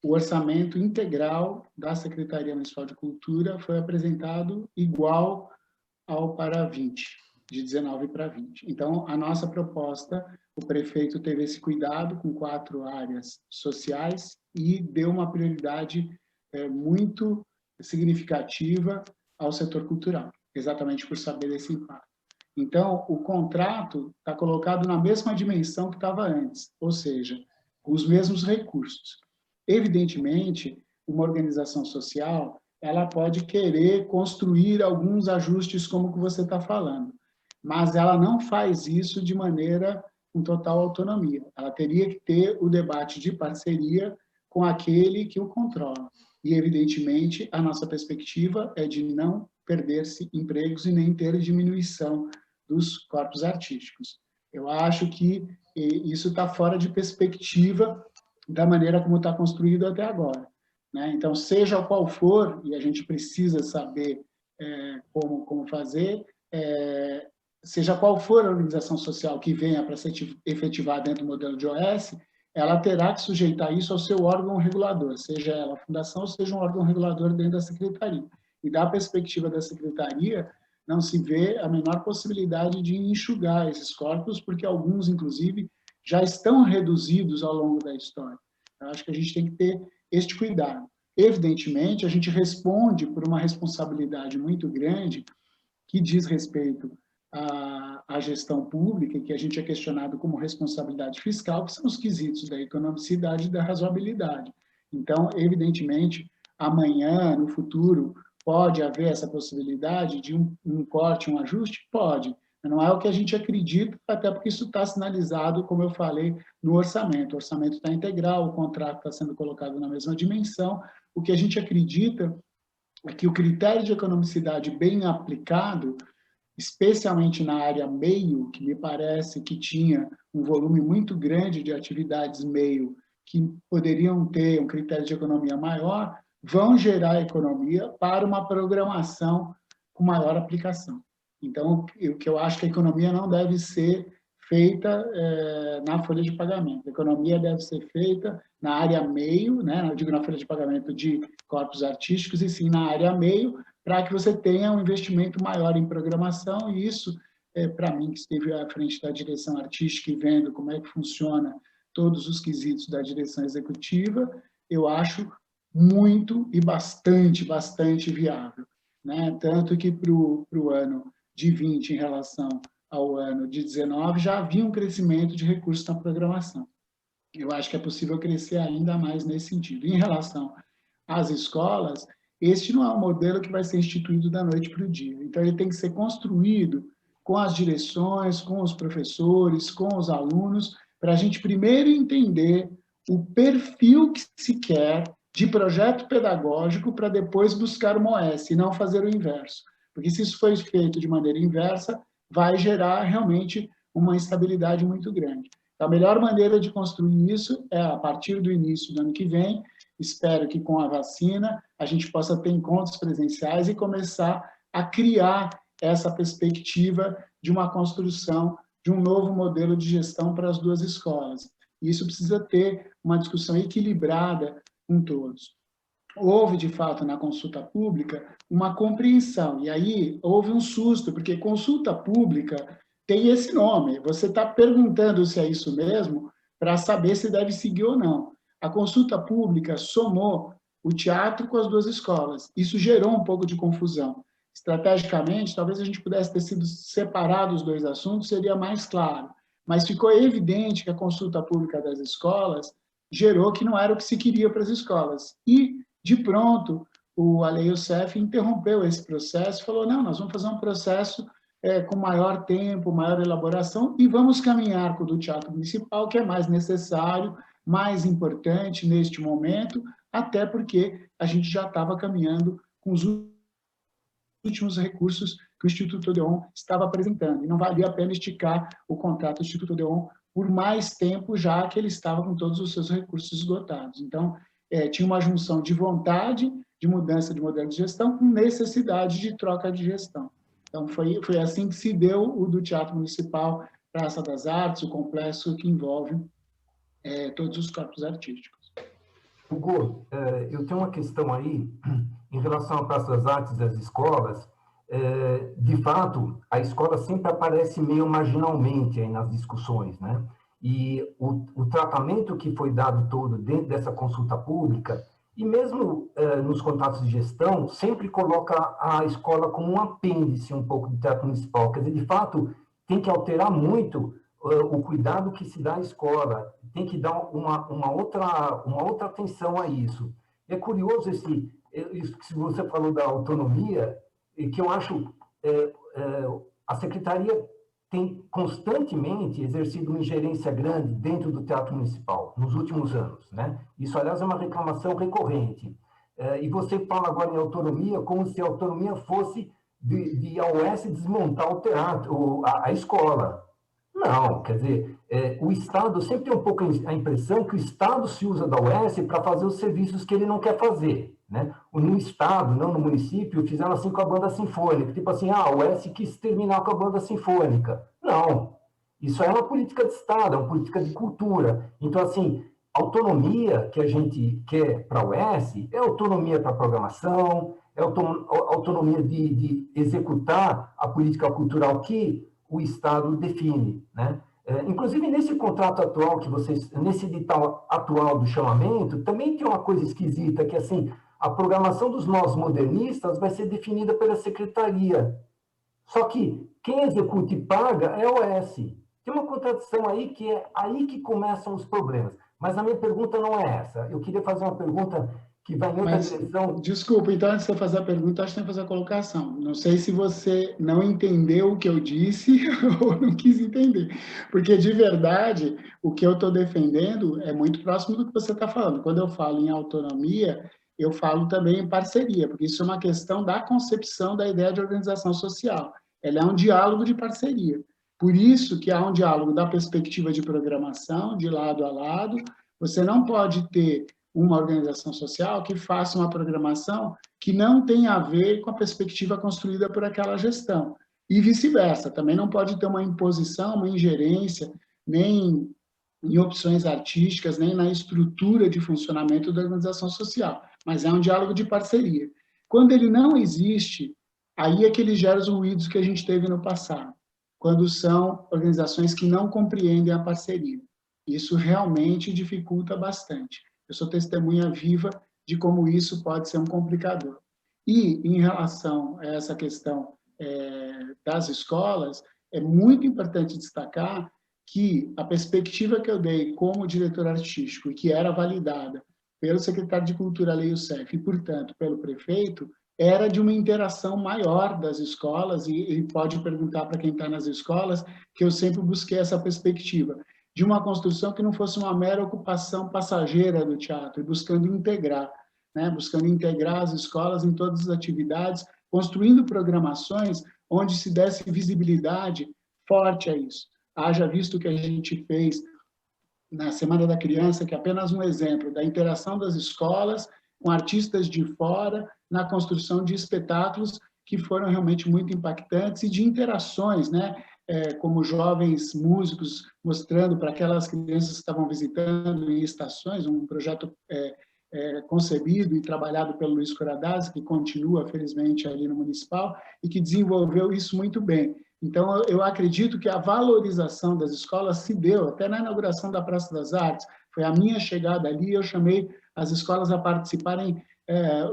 o orçamento integral da Secretaria Municipal de Cultura foi apresentado igual ao para 20, de 19 para 20. Então, a nossa proposta, o prefeito teve esse cuidado com 4 áreas sociais e deu uma prioridade muito significativa ao setor cultural, exatamente por saber desse impacto. Então, o contrato está colocado na mesma dimensão que estava antes, ou seja, com os mesmos recursos. Evidentemente, uma organização social, ela pode querer construir alguns ajustes como que você está falando, mas ela não faz isso de maneira com total autonomia. Ela teria que ter o debate de parceria com aquele que o controla. E, evidentemente, a nossa perspectiva é de não perder-se empregos e nem ter diminuição dos corpos artísticos. Eu acho que isso está fora de perspectiva da maneira como está construído até agora, né? Então, seja qual for, e a gente precisa saber como fazer, seja qual for a organização social que venha para ser efetivada dentro do modelo de OS, ela terá que sujeitar isso ao seu órgão regulador, seja ela a fundação ou seja um órgão regulador dentro da secretaria. E da perspectiva da secretaria, não se vê a menor possibilidade de enxugar esses corpos, porque alguns, inclusive, já estão reduzidos ao longo da história. Eu acho que a gente tem que ter este cuidado. Evidentemente, a gente responde por uma responsabilidade muito grande que diz respeito à gestão pública, que a gente é questionado como responsabilidade fiscal, que são os quesitos da economicidade e da razoabilidade. Então, evidentemente, amanhã, no futuro, pode haver essa possibilidade de um corte, um ajuste? Pode. Não é o que a gente acredita, até porque isso está sinalizado, como eu falei, no orçamento. O orçamento está integral, o contrato está sendo colocado na mesma dimensão. O que a gente acredita é que o critério de economicidade bem aplicado especialmente na área meio, que me parece que tinha um volume muito grande de atividades meio que poderiam ter um critério de economia maior, vão gerar economia para uma programação com maior aplicação. Então, o que eu acho que a economia não deve ser feita na folha de pagamento. A economia deve ser feita na área meio, né? Não digo na folha de pagamento de corpos artísticos, e sim na área meio, para que você tenha um investimento maior em programação, e isso, para mim, que esteve à frente da direção artística e vendo como é que funciona todos os quesitos da direção executiva, eu acho muito e bastante viável, né? Tanto que para o ano de 20 em relação ao ano de 19, já havia um crescimento de recursos na programação. Eu acho que é possível crescer ainda mais nesse sentido. Em relação às escolas, este não é um modelo que vai ser instituído da noite para o dia. Então, ele tem que ser construído com as direções, com os professores, com os alunos, para a gente primeiro entender o perfil que se quer de projeto pedagógico para depois buscar uma OS, e não fazer o inverso. Porque se isso for feito de maneira inversa, vai gerar realmente uma instabilidade muito grande. Então, a melhor maneira de construir isso é a partir do início do ano que vem. Espero que com a vacina a gente possa ter encontros presenciais e começar a criar essa perspectiva de uma construção de um novo modelo de gestão para as duas escolas. E isso precisa ter uma discussão equilibrada com todos. Houve, de fato, na consulta pública, uma compreensão. E aí houve um susto, porque consulta pública tem esse nome. Você está perguntando se é isso mesmo para saber se deve seguir ou não. A consulta pública somou o teatro com as duas escolas. Isso gerou um pouco de confusão. Estrategicamente, talvez a gente pudesse ter sido separado os dois assuntos, seria mais claro. Mas ficou evidente que a consulta pública das escolas gerou que não era o que se queria para as escolas. E, de pronto, o Ale Youssef interrompeu esse processo e falou, não, nós vamos fazer um processo com maior tempo, maior elaboração, e vamos caminhar com o do Teatro Municipal, que é mais necessário, mais importante neste momento, até porque a gente já estava caminhando com os últimos recursos que o Instituto Odeon estava apresentando, e não valia a pena esticar o contrato do Instituto Odeon por mais tempo, já que ele estava com todos os seus recursos esgotados. Então, tinha uma junção de vontade de mudança de modelo de gestão com necessidade de troca de gestão. Então, foi assim que se deu o do Teatro Municipal, Praça das Artes, o complexo que envolve todos os corpos artísticos. Hugo, eu tenho uma questão aí, em relação à Praça das Artes das escolas. De fato, a escola sempre aparece meio marginalmente aí nas discussões, né? E o tratamento que foi dado todo dentro dessa consulta pública, e mesmo nos contratos de gestão, sempre coloca a escola como um apêndice um pouco do Teatro Municipal. Quer dizer, de fato, tem que alterar muito o cuidado que se dá à escola, tem que dar uma outra atenção a isso. É curioso isso que você falou da autonomia, que eu acho a Secretaria tem constantemente exercido uma ingerência grande dentro do Teatro Municipal, nos últimos anos, né? Isso, aliás, é uma reclamação recorrente. E você fala agora em autonomia como se a autonomia fosse de a UES desmontar o teatro, a escola. Não, quer dizer, o Estado sempre tem um pouco a impressão que o Estado se usa da UES para fazer os serviços que ele não quer fazer, né? No Estado, não no município, fizeram assim com a banda sinfônica, tipo assim, a UES quis terminar com a banda sinfônica. Não, isso é uma política de Estado, é uma política de cultura. Então, assim, a autonomia que a gente quer para a UES é autonomia para a programação, é autonomia de executar a política cultural que o Estado define, né? Inclusive, nesse contrato atual que vocês, nesse edital atual do chamamento, também tem uma coisa esquisita, que assim, a programação dos nós modernistas vai ser definida pela secretaria. Só que quem executa e paga é a OS. Tem uma contradição aí que é aí que começam os problemas. Mas a minha pergunta não é essa. Eu queria fazer uma pergunta que vai em outra direção. Desculpa, então, antes de você fazer a pergunta, acho que tem que fazer a colocação. Não sei se você não entendeu o que eu disse ou não quis entender. Porque, de verdade, o que eu estou defendendo é muito próximo do que você está falando. Quando eu falo em autonomia, eu falo também em parceria, porque isso é uma questão da concepção da ideia de organização social. ela é um diálogo de parceria. Por isso que há um diálogo da perspectiva de programação, de lado a lado. Você não pode ter uma organização social que faça uma programação que não tem a ver com a perspectiva construída por aquela gestão. E vice-versa, também não pode ter uma imposição, uma ingerência, nem em opções artísticas, nem na estrutura de funcionamento da organização social, mas é um diálogo de parceria. Quando ele não existe, aí é que ele gera os ruídos que a gente teve no passado, quando são organizações que não compreendem a parceria. Isso realmente dificulta bastante. Eu sou testemunha viva de como isso pode ser um complicador. E, em relação a essa questão das escolas, é muito importante destacar que a perspectiva que eu dei como diretor artístico, e que era validada pelo secretário de Cultura, Leio Cef, e, portanto, pelo prefeito, era de uma interação maior das escolas, e pode perguntar para quem está nas escolas, que eu sempre busquei essa perspectiva, de uma construção que não fosse uma mera ocupação passageira do teatro, buscando integrar as escolas em todas as atividades, construindo programações onde se desse visibilidade forte a isso. Haja visto o que a gente fez na Semana da Criança, que é apenas um exemplo da interação das escolas com artistas de fora, na construção de espetáculos que foram realmente muito impactantes e de interações, como jovens músicos mostrando para aquelas crianças que estavam visitando em estações, um projeto concebido e trabalhado pelo Luiz Coradazzi, que continua, felizmente, ali no Municipal, e que desenvolveu isso muito bem. Então, eu acredito que a valorização das escolas se deu, até na inauguração da Praça das Artes, foi a minha chegada ali, eu chamei as escolas a participarem,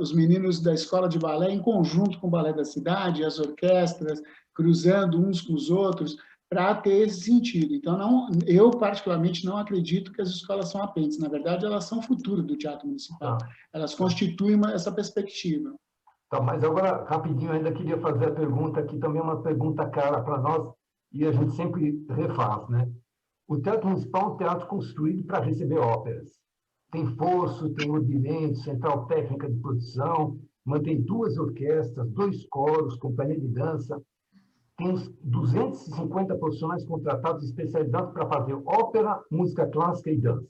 os meninos da escola de balé, em conjunto com o Balé da Cidade, as orquestras, cruzando uns com os outros, para ter esse sentido. Então, eu, particularmente, não acredito que as escolas são apêndices. Na verdade, elas são o futuro do Teatro Municipal. Elas constituem essa perspectiva. Tá, mas agora, rapidinho, ainda queria fazer a pergunta, que também é uma pergunta cara para nós, e a gente sempre refaz, né? O Teatro Municipal é um teatro construído para receber óperas. Tem fosso, tem ordimento, central técnica de produção, mantém 2 orquestras, 2 coros, companhia de dança, tem uns 250 profissionais contratados especializados para fazer ópera, música clássica e dança.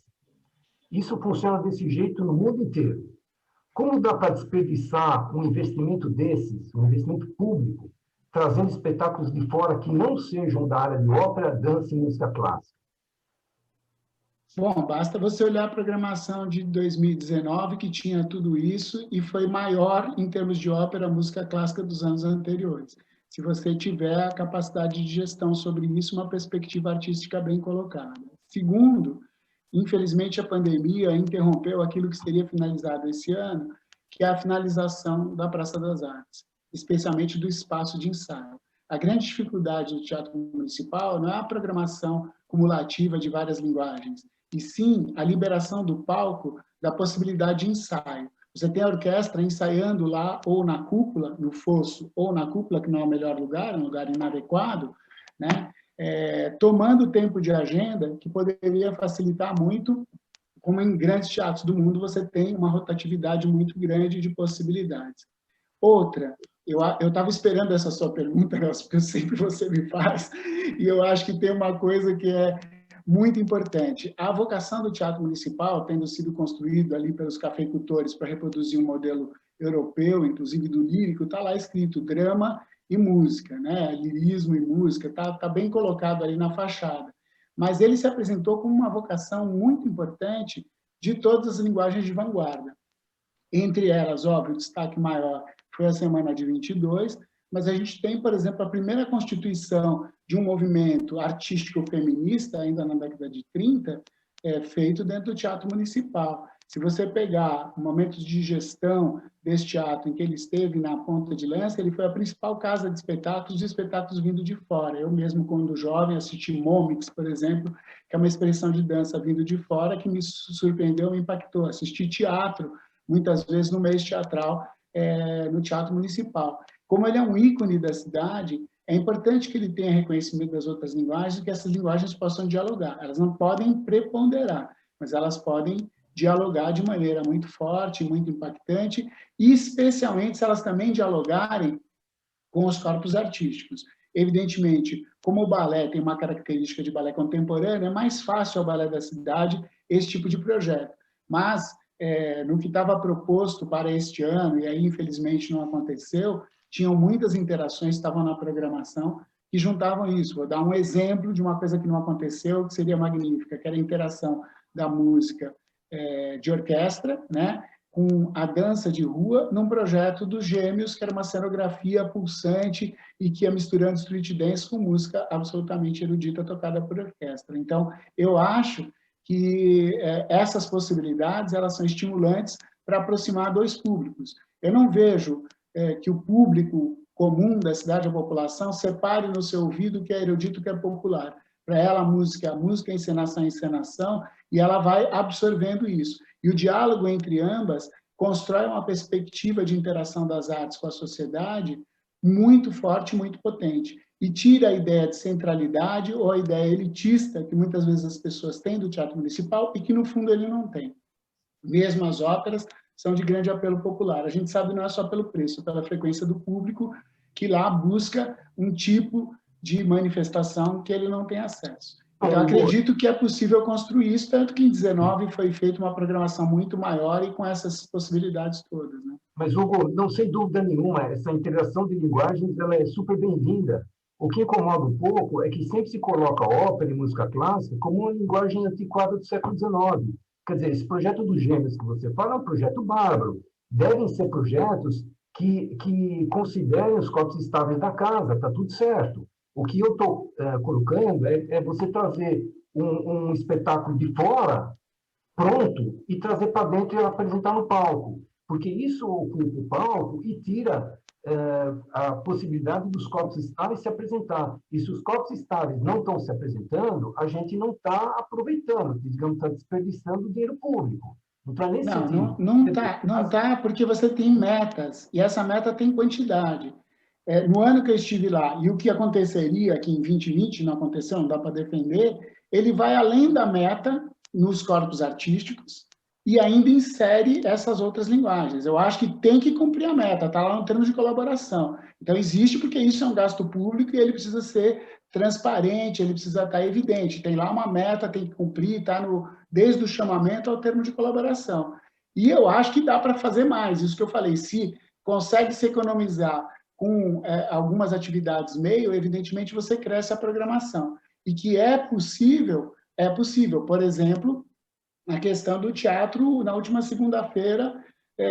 Isso funciona desse jeito no mundo inteiro. Como dá para desperdiçar um investimento desses, um investimento público, trazendo espetáculos de fora que não sejam da área de ópera, dança e música clássica? Bom, basta você olhar a programação de 2019, que tinha tudo isso, e foi maior em termos de ópera, música clássica dos anos anteriores. Se você tiver a capacidade de gestão sobre isso, uma perspectiva artística bem colocada. Segundo, infelizmente, a pandemia interrompeu aquilo que seria finalizado esse ano, que é a finalização da Praça das Artes, especialmente do espaço de ensaio. A grande dificuldade do Teatro Municipal não é a programação cumulativa de várias linguagens, e sim a liberação do palco da possibilidade de ensaio. Você tem a orquestra ensaiando lá, ou na cúpula, no fosso, ou na cúpula, que não é o melhor lugar, é um lugar inadequado, tomando tempo de agenda, que poderia facilitar muito, como em grandes teatros do mundo você tem uma rotatividade muito grande de possibilidades. Outra, eu estava esperando essa sua pergunta, porque sempre você me faz, e eu acho que tem uma coisa que é muito importante. A vocação do Teatro Municipal, tendo sido construído ali pelos cafeicultores para reproduzir um modelo europeu, inclusive do lírico, está lá escrito drama e música, lirismo e música, tá bem colocado ali na fachada. Mas ele se apresentou como uma vocação muito importante de todas as linguagens de vanguarda. Entre elas, óbvio, o destaque maior foi a Semana de 22, mas a gente tem, por exemplo, a primeira constituição de um movimento artístico feminista, ainda na década de 30, feito dentro do Teatro Municipal. Se você pegar momentos de gestão desse teatro em que ele esteve na ponta de lança, ele foi a principal casa de espetáculos vindo de fora. Eu mesmo, quando jovem, assisti Momix, por exemplo, que é uma expressão de dança vindo de fora, que me surpreendeu, me impactou. Assisti teatro, muitas vezes no mês teatral, no Teatro Municipal. Como ele é um ícone da cidade, é importante que ele tenha reconhecimento das outras linguagens e que essas linguagens possam dialogar. Elas não podem preponderar, mas elas podem dialogar de maneira muito forte, muito impactante, e especialmente se elas também dialogarem com os corpos artísticos. Evidentemente, como o balé tem uma característica de balé contemporâneo, é mais fácil ao Balé da Cidade esse tipo de projeto. Mas, no que estava proposto para este ano, e aí infelizmente não aconteceu, tinham muitas interações, estavam na programação, que juntavam isso. Vou dar um exemplo de uma coisa que não aconteceu, que seria magnífica, que era a interação da música de orquestra, né, com a dança de rua, num projeto dos Gêmeos, que era uma cenografia pulsante e que ia misturando street dance com música absolutamente erudita tocada por orquestra. Então, eu acho que essas possibilidades elas são estimulantes para aproximar dois públicos. Eu não vejo que o público comum da cidade, a população, separe no seu ouvido o que é erudito e o que é popular. Para ela, a música é encenação é encenação, e ela vai absorvendo isso. E o diálogo entre ambas constrói uma perspectiva de interação das artes com a sociedade muito forte, muito potente. E tira a ideia de centralidade ou a ideia elitista que muitas vezes as pessoas têm do teatro municipal e que, no fundo, ele não tem. Mesmo as óperas são de grande apelo popular. A gente sabe não é só pelo preço, pela frequência do público que lá busca um tipo de manifestação que ele não tem acesso. Então, acredito que é possível construir isso, tanto que em 19 foi feita uma programação muito maior e com essas possibilidades todas, né? Mas, Hugo, não, sem dúvida nenhuma, essa interação de linguagens ela é super bem-vinda. O que incomoda um pouco é que sempre se coloca ópera e música clássica como uma linguagem antiquada do século XIX. Quer dizer, esse projeto dos Gêmeos que você fala é um projeto bárbaro. Devem ser projetos que considerem os corpos estáveis da casa, está tudo certo. O que eu estou colocando é você trazer um espetáculo de fora, pronto, e trazer para dentro e apresentar no palco. Porque isso ocupa o palco e tira a possibilidade dos corpos estáveis se apresentar. E se os corpos estáveis não estão se apresentando, a gente não está aproveitando, digamos, está desperdiçando dinheiro público. Não está nesse sentido. Não está, porque você tem metas, e essa meta tem quantidade. No ano que eu estive lá, e o que aconteceria aqui em 2020, não aconteceu, não dá para defender, ele vai além da meta nos corpos artísticos e ainda insere essas outras linguagens. Eu acho que tem que cumprir a meta, está lá no termo de colaboração. Então, existe porque isso é um gasto público e ele precisa ser transparente, ele precisa estar evidente. Tem lá uma meta, tem que cumprir, está desde o chamamento ao termo de colaboração. E eu acho que dá para fazer mais. Isso que eu falei, se consegue se economizar com algumas atividades meio, evidentemente você cresce a programação. E que é possível. Por exemplo, a questão do teatro na última segunda-feira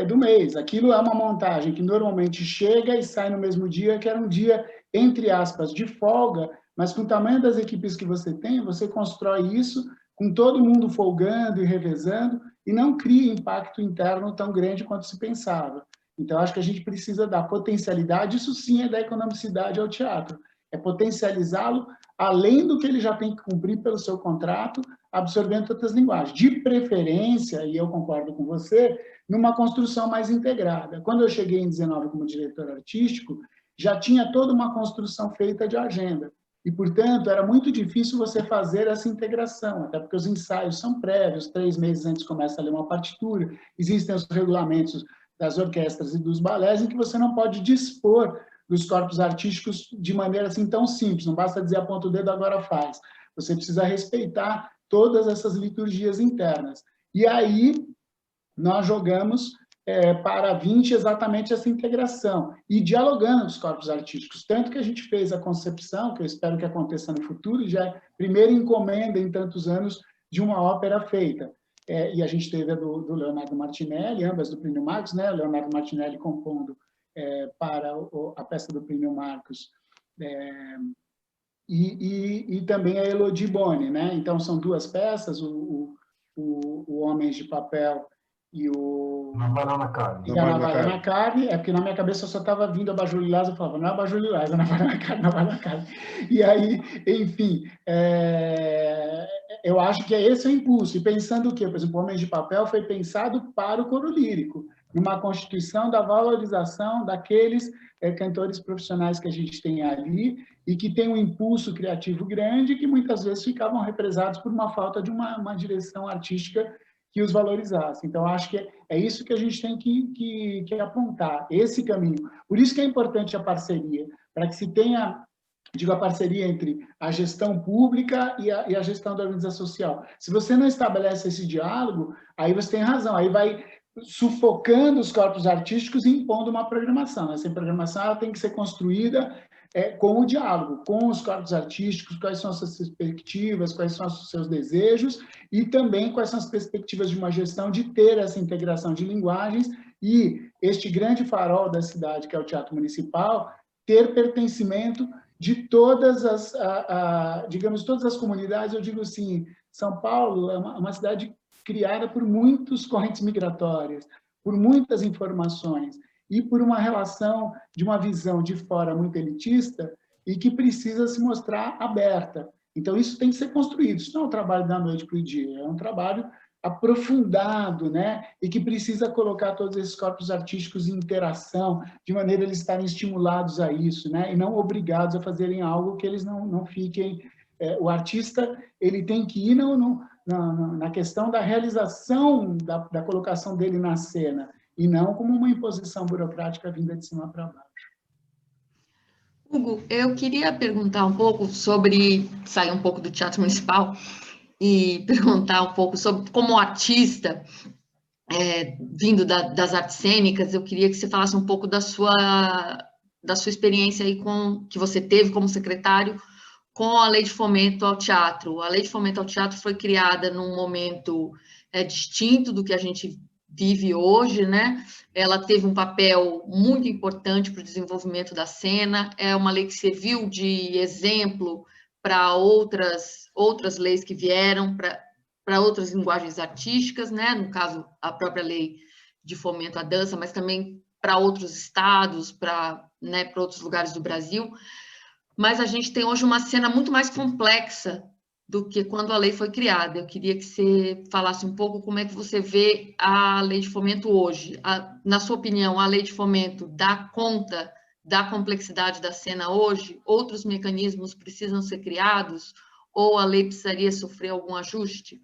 do mês. Aquilo é uma montagem que normalmente chega e sai no mesmo dia, que era um dia, entre aspas, de folga, mas com o tamanho das equipes que você tem, você constrói isso com todo mundo folgando e revezando, e não cria impacto interno tão grande quanto se pensava. Então, acho que a gente precisa dar potencialidade, isso sim é dar economicidade ao teatro, é potencializá-lo além do que ele já tem que cumprir pelo seu contrato, absorvendo outras linguagens. De preferência, e eu concordo com você, numa construção mais integrada. Quando eu cheguei em 19 como diretor artístico, já tinha toda uma construção feita de agenda. E, portanto, era muito difícil você fazer essa integração, até porque os ensaios são prévios, 3 meses antes começa a ler uma partitura, existem os regulamentos das orquestras e dos balés, em que você não pode dispor dos corpos artísticos de maneira assim tão simples, não basta dizer aponta o dedo, agora faz. Você precisa respeitar todas essas liturgias internas. E aí, nós jogamos para 20 exatamente essa integração, e dialogando com os corpos artísticos, tanto que a gente fez a concepção, que eu espero que aconteça no futuro, já é a primeira encomenda em tantos anos de uma ópera feita. E a gente teve a do Leonardo Martinelli, ambas do Plínio Marcos, né? O Leonardo Martinelli compondo para a peça do Plínio Marcos, e também a Elodie Boni, né? Então, são 2 peças, o Homens de Papel e o... Navalha na Carne. E a Navalha na Carne, porque na minha cabeça só estava vindo a Abajur Lilás, eu falava, não é Abajur Lilás, é Navalha na Carne. E aí, enfim, eu acho que esse é o impulso. E pensando o quê? Por exemplo, o Homens de Papel foi pensado para o coro lírico, numa constituição da valorização daqueles cantores profissionais que a gente tem ali e que tem um impulso criativo grande que muitas vezes ficavam represados por uma falta de uma direção artística que os valorizasse. Então, acho que é isso que a gente tem que apontar, esse caminho. Por isso que é importante a parceria, para que se tenha digo, a parceria entre a gestão pública e a gestão da organização social. Se você não estabelece esse diálogo, aí você tem razão, aí vai sufocando os corpos artísticos e impondo uma programação. Essa programação ela tem que ser construída com o diálogo, com os corpos artísticos, quais são as suas perspectivas, quais são os seus desejos, e também quais são as perspectivas de uma gestão de ter essa integração de linguagens e este grande farol da cidade, que é o Teatro Municipal, ter pertencimento de todas as, digamos, todas as comunidades. Eu digo assim, São Paulo é uma cidade criada por muitas correntes migratórias, por muitas informações, e por uma relação de uma visão de fora muito elitista e que precisa se mostrar aberta. Então, isso tem que ser construído. Isso não é um trabalho da noite para o dia, é um trabalho aprofundado, né? E que precisa colocar todos esses corpos artísticos em interação, de maneira a eles estarem estimulados a isso, né? E não obrigados a fazerem algo que eles não fiquem... o artista ele tem que ir na questão da realização da colocação dele na cena, e não como uma imposição burocrática vinda de cima para baixo. Hugo, eu queria perguntar um pouco sobre, sair um pouco do Teatro Municipal e perguntar um pouco sobre, como artista, vindo das artes cênicas, eu queria que você falasse um pouco da sua experiência aí que você teve como secretário com a Lei de Fomento ao Teatro. A Lei de Fomento ao Teatro foi criada num momento distinto do que a gente vive hoje, né? Ela teve um papel muito importante para o desenvolvimento da cena, é uma lei que serviu de exemplo para outras leis que vieram, para outras linguagens artísticas, né? No caso, a própria Lei de Fomento à Dança, mas também para outros estados, para outros lugares do Brasil. Mas a gente tem hoje uma cena muito mais complexa do que quando a lei foi criada. Eu queria que você falasse um pouco como é que você vê a Lei de Fomento hoje. Na sua opinião, a Lei de Fomento dá conta da complexidade da cena hoje? Outros mecanismos precisam ser criados? Ou a lei precisaria sofrer algum ajuste?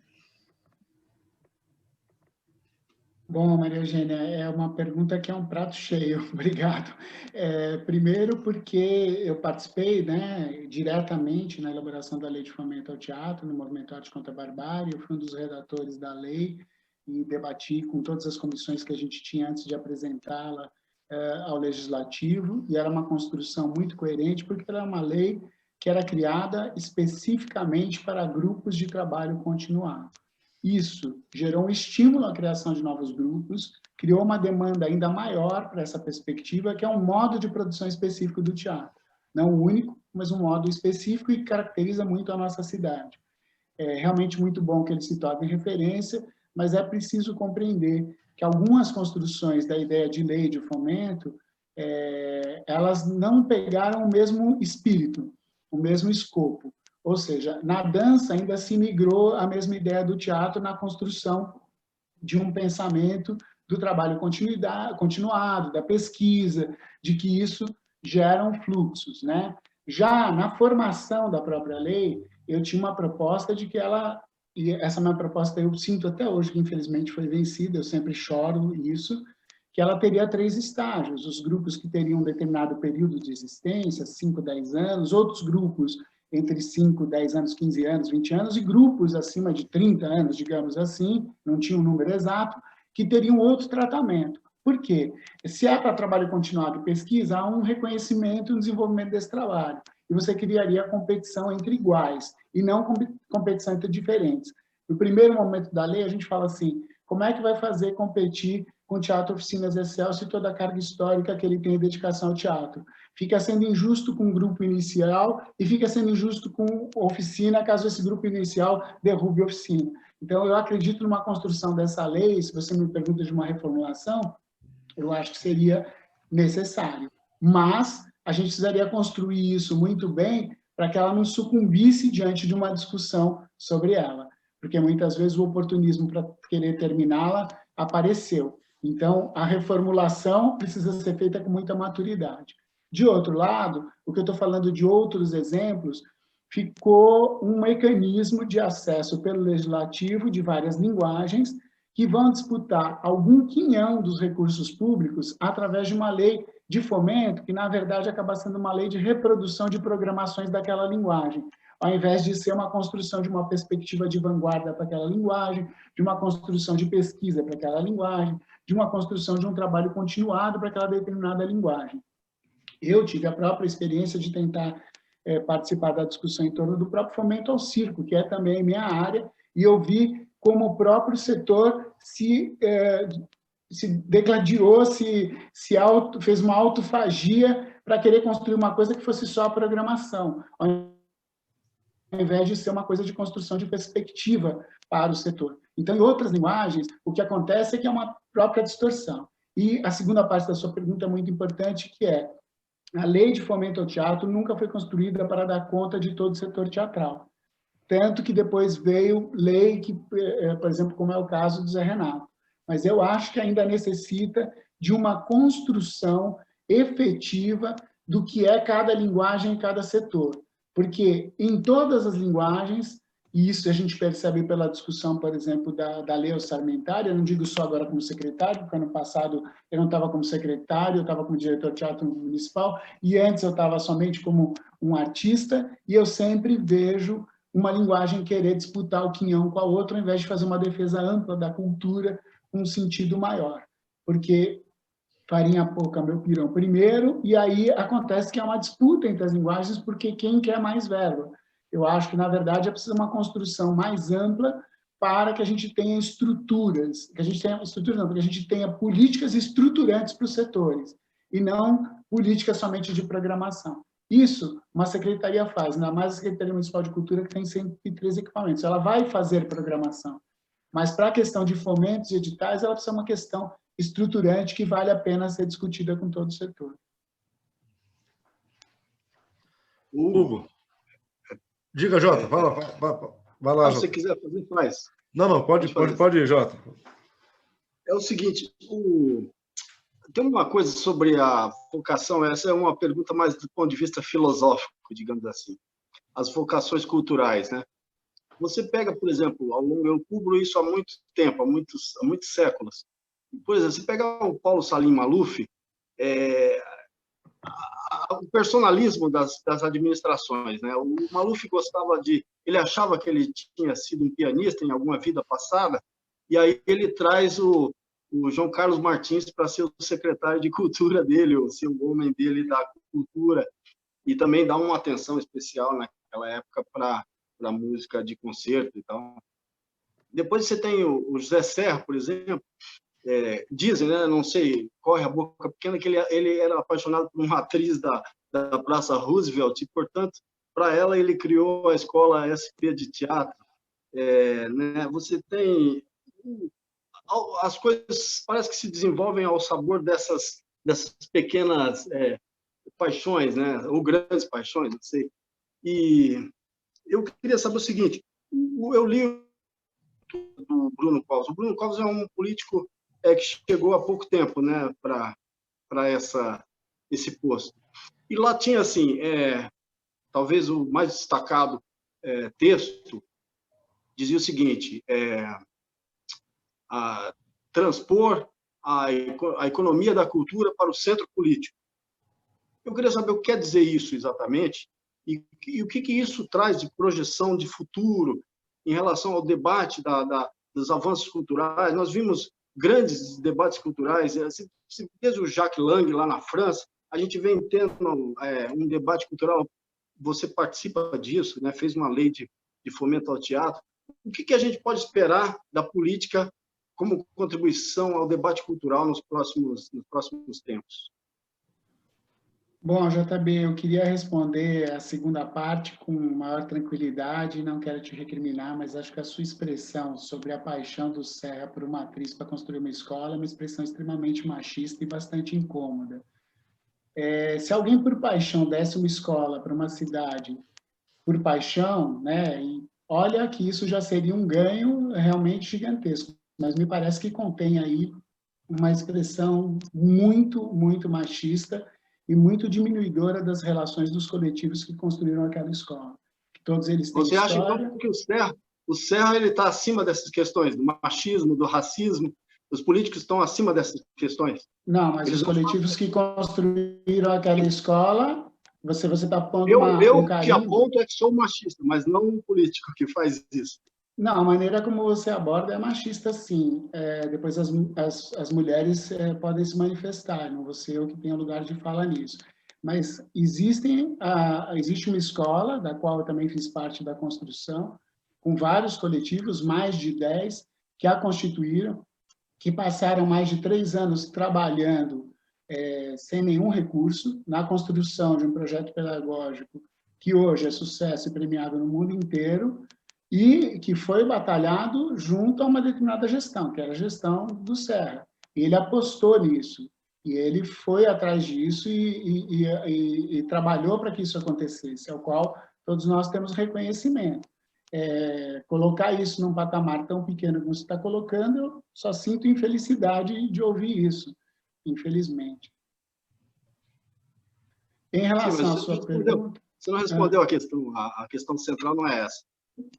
Bom, Maria Eugênia, é uma pergunta que é um prato cheio, obrigado. Primeiro porque eu participei, né, diretamente na elaboração da Lei de Fomento ao Teatro, no Movimento Arte contra a Barbárie, eu fui um dos redatores da lei e debati com todas as comissões que a gente tinha antes de apresentá-la ao Legislativo, e era uma construção muito coerente, porque era uma lei que era criada especificamente para grupos de trabalho continuado. Isso gerou um estímulo à criação de novos grupos, criou uma demanda ainda maior para essa perspectiva, que é um modo de produção específico do teatro. Não único, mas um modo específico e que caracteriza muito a nossa cidade. É realmente muito bom que ele se torne referência, mas é preciso compreender que algumas construções da ideia de lei de fomento, elas não pegaram o mesmo espírito, o mesmo escopo. Ou seja, na dança ainda se migrou a mesma ideia do teatro na construção de um pensamento do trabalho continuado, da pesquisa, de que isso geram fluxos, né? Já na formação da própria lei, eu tinha uma proposta de que ela, e essa minha proposta eu sinto até hoje que infelizmente foi vencida, eu sempre choro isso, que ela teria 3 estágios, os grupos que teriam um determinado período de existência, 5, 10 anos, outros grupos entre 5, 10 anos, 15 anos, 20 anos, e grupos acima de 30 anos, digamos assim, não tinha um número exato, que teriam outro tratamento. Por quê? Se é para trabalho continuado e pesquisa, há um reconhecimento e um desenvolvimento desse trabalho. E você criaria competição entre iguais, e não competição entre diferentes. No primeiro momento da lei, a gente fala assim, como é que vai fazer competir com o Teatro Oficinas Excelsior e toda a carga histórica que ele tem em dedicação ao teatro? Fica sendo injusto com o grupo inicial e fica sendo injusto com a oficina, caso esse grupo inicial derrube a oficina. Então, eu acredito numa construção dessa lei, se você me pergunta de uma reformulação, eu acho que seria necessário. Mas a gente precisaria construir isso muito bem para que ela não sucumbisse diante de uma discussão sobre ela. Porque muitas vezes o oportunismo para querer terminá-la apareceu. Então, a reformulação precisa ser feita com muita maturidade. De outro lado, o que eu estou falando de outros exemplos, ficou um mecanismo de acesso pelo legislativo de várias linguagens que vão disputar algum quinhão dos recursos públicos através de uma lei de fomento, que, na verdade, acaba sendo uma lei de reprodução de programações daquela linguagem, ao invés de ser uma construção de uma perspectiva de vanguarda para aquela linguagem, de uma construção de pesquisa para aquela linguagem, de uma construção de um trabalho continuado para aquela determinada linguagem. Eu tive a própria experiência de tentar participar da discussão em torno do próprio fomento ao circo, que é também minha área, e eu vi como o próprio setor se degladiou, fez uma autofagia para querer construir uma coisa que fosse só a programação, ao invés de ser uma coisa de construção de perspectiva para o setor. Então, em outras linguagens, o que acontece é que é uma própria distorção. E a segunda parte da sua pergunta é muito importante, que é: a lei de fomento ao teatro nunca foi construída para dar conta de todo o setor teatral. Tanto que depois veio lei que, por exemplo, como é o caso do Zé Renato. Mas eu acho que ainda necessita de uma construção efetiva do que é cada linguagem em cada setor. Porque em todas as linguagens, e isso a gente percebe pela discussão, por exemplo, da lei orçamentária, eu não digo só agora como secretário, porque ano passado eu não estava como secretário, eu estava como diretor de teatro municipal, e antes eu estava somente como um artista, e eu sempre vejo uma linguagem querer disputar o quinhão com a outra, ao invés de fazer uma defesa ampla da cultura com um sentido maior. Porque farinha pouca, meu pirão primeiro, e aí acontece que é uma disputa entre as linguagens, porque quem quer mais verba. Eu acho que, na verdade, é preciso uma construção mais ampla para que a gente tenha estruturas, que a gente tenha estruturas não, porque a gente tenha políticas estruturantes para os setores, e não políticas somente de programação. Isso uma secretaria faz, ainda mais a Secretaria Municipal de Cultura, que tem 113 equipamentos. Ela vai fazer programação, mas para a questão de fomentos e editais, ela precisa ser uma questão estruturante que vale a pena ser discutida com todo o setor. Hugo. Diga, Jota, vai lá. Se você quiser fazer, faz. Não, pode ir, Jota. É o seguinte, tem uma coisa sobre a vocação, essa é uma pergunta mais do ponto de vista filosófico, digamos assim. As vocações culturais, né? Você pega, por exemplo, eu cubro isso há muito tempo, há muitos séculos. Por exemplo, você pega o Paulo Salim Maluf, o personalismo das administrações, né? O Maluf ele achava que ele tinha sido um pianista em alguma vida passada, e aí ele traz o João Carlos Martins para ser o secretário de cultura dele, ou ser o homem dele da cultura, e também dá uma atenção especial naquela época para a música de concerto e tal. Depois você tem o José Serra, por exemplo. Dizem, né, não sei, corre a boca pequena, que ele era apaixonado por uma atriz da Praça Roosevelt, e, portanto, para ela ele criou a escola SP de teatro. Né, você tem... As coisas parece que se desenvolvem ao sabor dessas pequenas paixões, né, ou grandes paixões, não sei. E eu queria saber o seguinte, eu li do Bruno Covas. O Bruno Covas é um político que chegou há pouco tempo, né, para esse posto. E lá tinha, assim, talvez o mais destacado texto, dizia o seguinte, transpor a economia da cultura para o centro político. Eu queria saber o que quer dizer isso exatamente e o que isso traz de projeção de futuro em relação ao debate dos avanços culturais. Nós vimos grandes debates culturais, desde o Jacques Lang, lá na França, a gente vem tendo um debate cultural, você participa disso, né? Fez uma lei de fomento ao teatro. O que a gente pode esperar da política como contribuição ao debate cultural nos próximos tempos? Bom, JB, eu queria responder a segunda parte com maior tranquilidade, não quero te recriminar, mas acho que a sua expressão sobre a paixão do Serra por uma atriz para construir uma escola é uma expressão extremamente machista e bastante incômoda. Se alguém por paixão desse uma escola para uma cidade por paixão, né, e olha que isso já seria um ganho realmente gigantesco, mas me parece que contém aí uma expressão muito, muito machista e muito diminuidora das relações dos coletivos que construíram aquela escola. Todos eles têm Você história. acha, então, que o Serra está acima dessas questões, do machismo, do racismo? Os políticos estão acima dessas questões? Não, mas os coletivos que construíram aquela escola, você está pondo eu um que carimbo. aponto é que sou machista, mas não um político que faz isso. Não, a maneira como você aborda é machista, sim. Depois as mulheres podem se manifestar, não vou ser eu que tenho lugar de fala nisso. Mas existe uma escola, da qual eu também fiz parte da construção, com vários coletivos, mais de 10, que a constituíram, que passaram mais de 3 anos trabalhando sem nenhum recurso, na construção de um projeto pedagógico que hoje é sucesso e premiado no mundo inteiro, e que foi batalhado junto a uma determinada gestão, que era a gestão do Serra. Ele apostou nisso, e ele foi atrás disso e trabalhou para que isso acontecesse, ao qual todos nós temos reconhecimento. Colocar isso num patamar tão pequeno como você está colocando, eu só sinto infelicidade de ouvir isso, infelizmente. Em relação à sua pergunta... Você não respondeu a questão central não é essa.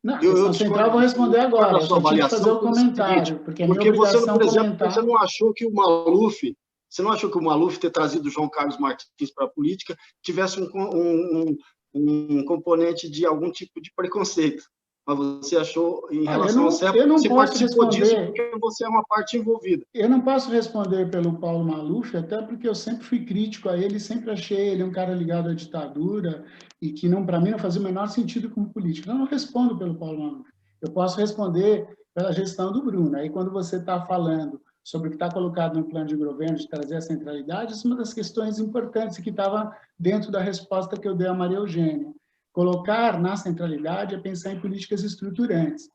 Não, a questão central vou responder agora, eu só tinha que fazer o comentário, porque a minha obrigação é comentar... Você não achou que o Maluf ter trazido o João Carlos Martins para a política tivesse um componente de algum tipo de preconceito? Mas você achou, em relação ao Serra, você participou disso porque você é uma parte envolvida. Eu não posso responder pelo Paulo Maluf, até porque eu sempre fui crítico a ele, sempre achei ele um cara ligado à ditadura e que, para mim, não fazia o menor sentido como político. Então, eu não respondo pelo Paulo Maluf. Eu posso responder pela gestão do Bruno. Aí, quando você está falando sobre o que está colocado no plano de governo, de trazer a centralidade, isso é uma das questões importantes que estava dentro da resposta que eu dei a Maria Eugênia. Colocar na centralidade é pensar em políticas estruturantes.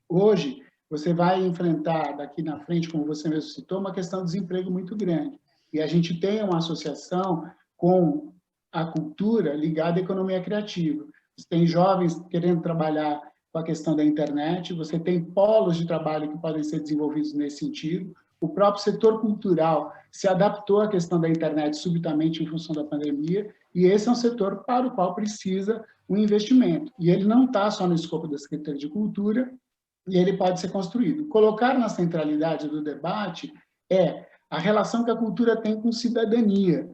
Hoje, você vai enfrentar daqui na frente, como você mesmo citou, uma questão de desemprego muito grande. E a gente tem uma associação com a cultura ligada à economia criativa. Você tem jovens querendo trabalhar com a questão da internet, você tem polos de trabalho que podem ser desenvolvidos nesse sentido. O próprio setor cultural se adaptou à questão da internet subitamente em função da pandemia, e esse é um setor para o qual precisa um investimento. E ele não está só no escopo da Secretaria de Cultura, e ele pode ser construído. Colocar na centralidade do debate é a relação que a cultura tem com cidadania.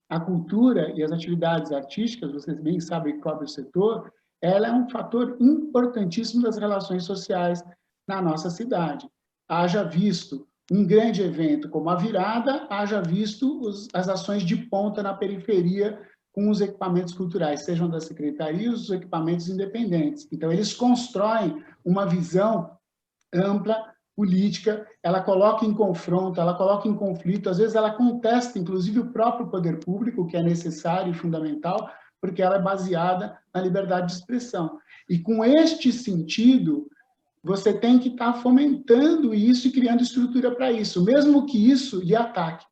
A cultura e as atividades artísticas, vocês bem sabem que cobre o setor, ela é um fator importantíssimo das relações sociais na nossa cidade. Haja visto um grande evento como a Virada, haja visto as ações de ponta na periferia com os equipamentos culturais, sejam das secretarias, os equipamentos independentes. Então, eles constroem uma visão ampla, política, ela coloca em confronto, ela coloca em conflito, às vezes ela contesta, inclusive, o próprio poder público, que é necessário e fundamental, porque ela é baseada na liberdade de expressão. E, com este sentido, você tem que estar fomentando isso e criando estrutura para isso, mesmo que isso lhe ataque.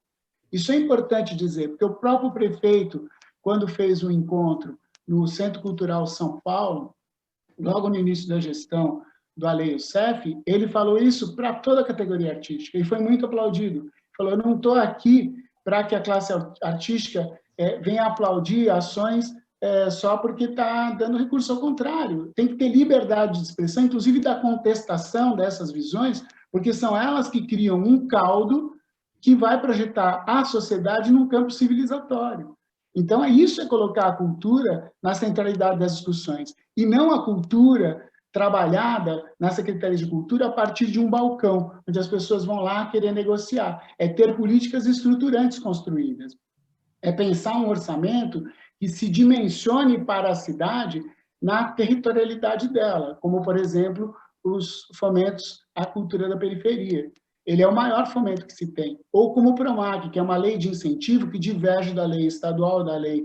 Isso é importante dizer, porque o próprio prefeito, quando fez um encontro no Centro Cultural São Paulo, logo no início da gestão do Ale Youssef, ele falou isso para toda a categoria artística, e foi muito aplaudido. Falou, eu não estou aqui para que a classe artística venha aplaudir ações só porque está dando recurso ao contrário. Tem que ter liberdade de expressão, inclusive da contestação dessas visões, porque são elas que criam um caldo que vai projetar a sociedade num campo civilizatório. Então, isso é colocar a cultura na centralidade das discussões, e não a cultura trabalhada na Secretaria de Cultura a partir de um balcão, onde as pessoas vão lá querer negociar. É ter políticas estruturantes construídas. É pensar um orçamento que se dimensione para a cidade na territorialidade dela, como, por exemplo, os fomentos à cultura da periferia. Ele é o maior fomento que se tem. Ou como o PROMAC, que é uma lei de incentivo que diverge da lei estadual, da lei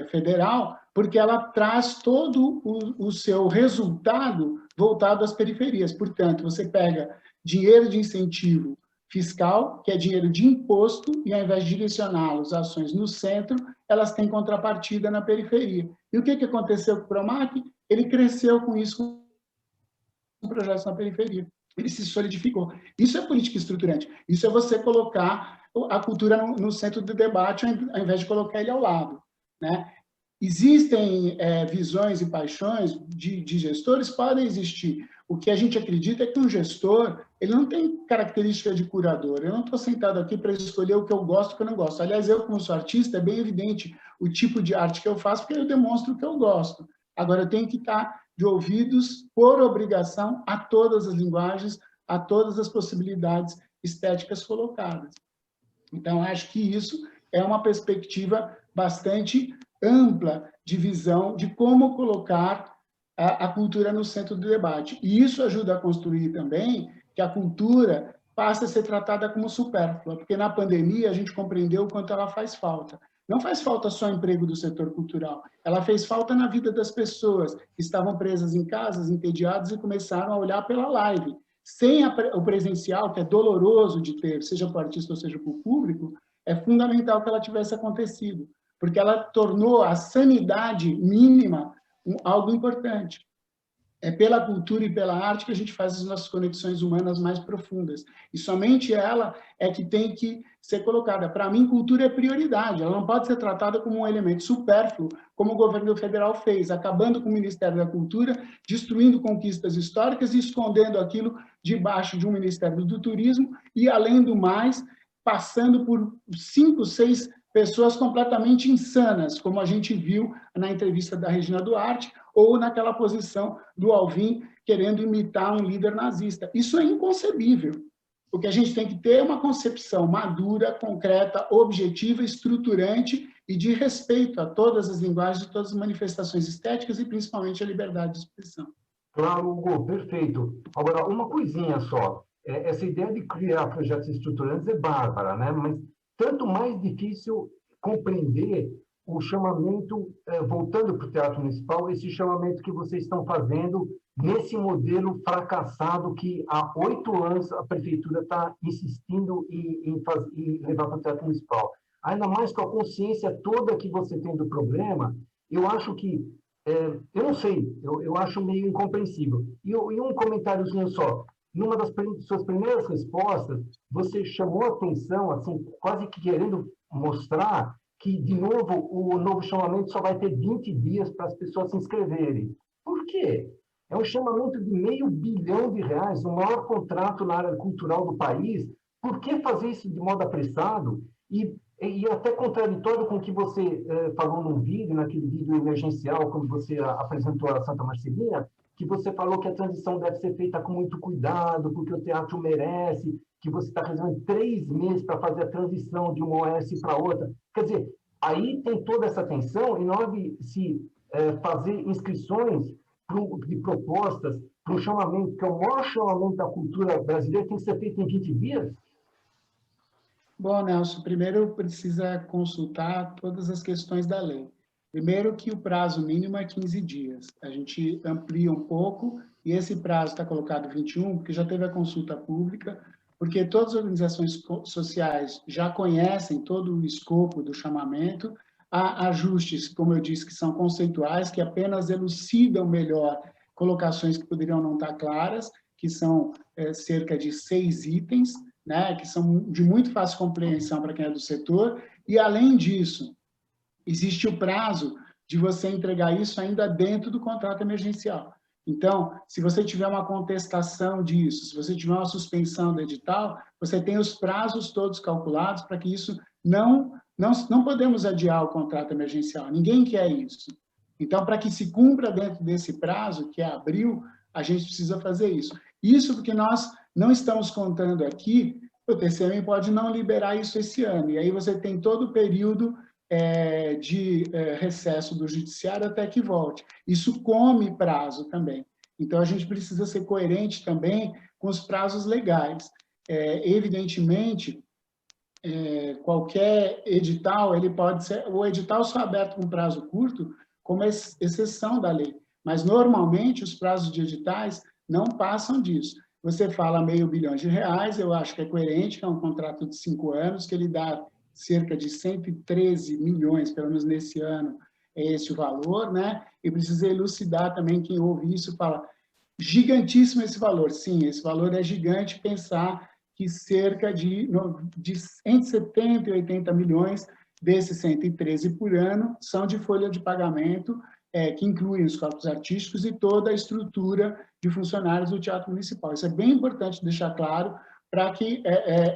federal, porque ela traz todo o seu resultado voltado às periferias. Portanto, você pega dinheiro de incentivo fiscal, que é dinheiro de imposto, e ao invés de direcioná-los a ações no centro, elas têm contrapartida na periferia. E o que aconteceu com o PROMAC? Ele cresceu com isso, com projetos na periferia. Ele se solidificou. Isso é política estruturante. Isso é você colocar a cultura no centro do debate, ao invés de colocar ele ao lado, né? Existem visões e paixões de gestores, podem existir. O que a gente acredita é que um gestor, ele não tem característica de curador. Eu não estou sentado aqui para escolher o que eu gosto e o que eu não gosto. Aliás, eu, como sou artista, é bem evidente o tipo de arte que eu faço, porque eu demonstro o que eu gosto. Agora, eu tenho que estar de ouvidos, por obrigação, a todas as linguagens, a todas as possibilidades estéticas colocadas. Então, acho que isso é uma perspectiva bastante ampla de visão de como colocar a cultura no centro do debate. E isso ajuda a construir também que a cultura passe a ser tratada como supérflua, porque na pandemia a gente compreendeu o quanto ela faz falta. Não faz falta só emprego do setor cultural, ela fez falta na vida das pessoas que estavam presas em casas, entediadas e começaram a olhar pela live. Sem o presencial, que é doloroso de ter, seja para o artista ou seja para o público, é fundamental que ela tivesse acontecido, porque ela tornou a sanidade mínima algo importante. É pela cultura e pela arte que a gente faz as nossas conexões humanas mais profundas. E somente ela é que tem que ser colocada. Para mim, cultura é prioridade. Ela não pode ser tratada como um elemento supérfluo, como o governo federal fez, acabando com o Ministério da Cultura, destruindo conquistas históricas e escondendo aquilo debaixo de um Ministério do Turismo e, além do mais, passando por 5, 6 pessoas completamente insanas, como a gente viu na entrevista da Regina Duarte, ou naquela posição do Alvim querendo imitar um líder nazista. Isso é inconcebível. O que a gente tem que ter é uma concepção madura, concreta, objetiva, estruturante e de respeito a todas as linguagens e todas as manifestações estéticas e principalmente a liberdade de expressão. Claro, Hugo, perfeito. Agora, uma coisinha só. Essa ideia de criar projetos estruturantes é bárbara, né? Mas tanto mais difícil compreender o chamamento, voltando para o Teatro Municipal, esse chamamento que vocês estão fazendo nesse modelo fracassado que há 8 anos a Prefeitura está insistindo em levar para o Teatro Municipal. Ainda mais com a consciência toda que você tem do problema, eu acho que, eu não sei, eu acho meio incompreensível. E um comentáriozinho só. Numa das suas primeiras respostas, você chamou a atenção, assim, quase que querendo mostrar que, de novo, o novo chamamento só vai ter 20 dias para as pessoas se inscreverem. Por quê? É um chamamento de R$500 bilhão, o maior contrato na área cultural do país. Por que fazer isso de modo apressado? E até contraditório com o que você falou num vídeo, naquele vídeo emergencial, quando você apresentou a Santa Marcelina, que você falou que a transição deve ser feita com muito cuidado, porque o teatro merece, que você está reservando 3 meses para fazer a transição de uma OS para outra. Quer dizer, aí tem toda essa tensão, e na hora de se fazer inscrições de propostas para um chamamento, que é o maior chamamento da cultura brasileira, tem que ser feito em 20 dias? Bom, Nelson, primeiro precisa consultar todas as questões da lei. Primeiro que o prazo mínimo é 15 dias. A gente amplia um pouco, e esse prazo está colocado 21, porque já teve a consulta pública, porque todas as organizações sociais já conhecem todo o escopo do chamamento. Há ajustes, como eu disse, que são conceituais, que apenas elucidam melhor colocações que poderiam não estar claras, que são cerca de 6 itens, né, que são de muito fácil compreensão para quem é do setor, e, além disso, existe o prazo de você entregar isso ainda dentro do contrato emergencial. Então, se você tiver uma contestação disso, se você tiver uma suspensão do edital, você tem os prazos todos calculados para que isso não podemos adiar o contrato emergencial, ninguém quer isso. Então, para que se cumpra dentro desse prazo, que é abril, a gente precisa fazer isso. Isso porque nós não estamos contando aqui, o TCM pode não liberar isso esse ano, e aí você tem todo o período de recesso do judiciário até que volte. Isso come prazo também. Então, a gente precisa ser coerente também com os prazos legais. Evidentemente, qualquer edital, ele pode ser, o edital só aberto com prazo curto, como exceção da lei. Mas, normalmente, os prazos de editais não passam disso. Você fala R$500 bilhão, eu acho que é coerente, que é um contrato de 5 anos, que ele dá cerca de 113 milhões, pelo menos nesse ano, é esse o valor, né? E precisa elucidar também, quem ouve isso fala, gigantíssimo esse valor. Sim, esse valor é gigante, pensar que cerca de entre 70 e 80 milhões desses 113 por ano são de folha de pagamento que incluem os corpos artísticos e toda a estrutura de funcionários do Teatro Municipal. Isso é bem importante deixar claro, para que,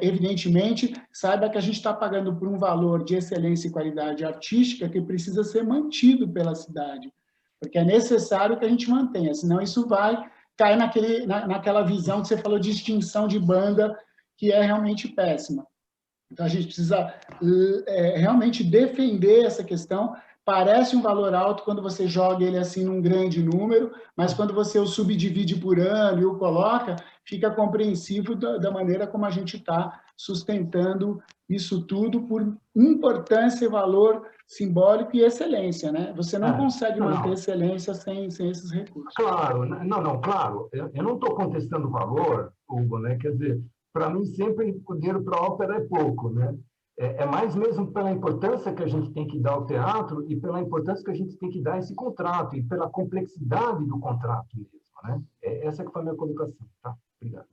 evidentemente, saiba que a gente está pagando por um valor de excelência e qualidade artística que precisa ser mantido pela cidade, porque é necessário que a gente mantenha, senão isso vai cair naquela visão que você falou de extinção de banda, que é realmente péssima. Então, a gente precisa realmente defender essa questão. Parece um valor alto quando você joga ele assim num grande número, mas quando você o subdivide por ano e o coloca, fica compreensível da maneira como a gente está sustentando isso tudo por importância, valor simbólico e excelência, né? Você não consegue manter excelência sem esses recursos. Claro, claro. Eu não estou contestando o valor, Hugo, né? Quer dizer, para mim sempre o dinheiro para a ópera é pouco, né? É mais mesmo pela importância que a gente tem que dar ao teatro e pela importância que a gente tem que dar a esse contrato e pela complexidade do contrato mesmo, né? Essa que foi a minha colocação, tá? Obrigado.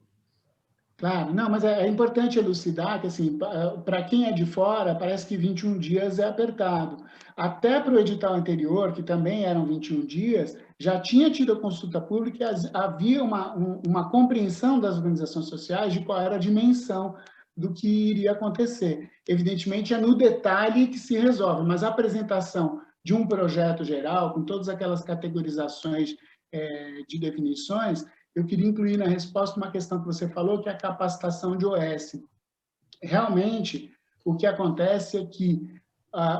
Claro, não, mas é importante elucidar que, assim, para quem é de fora, parece que 21 dias é apertado. Até para o edital anterior, que também eram 21 dias, já tinha tido a consulta pública e havia uma compreensão das organizações sociais de qual era a dimensão do que iria acontecer. Evidentemente, é no detalhe que se resolve, mas a apresentação de um projeto geral, com todas aquelas categorizações de definições, eu queria incluir na resposta uma questão que você falou, que é a capacitação de OS. Realmente, o que acontece é que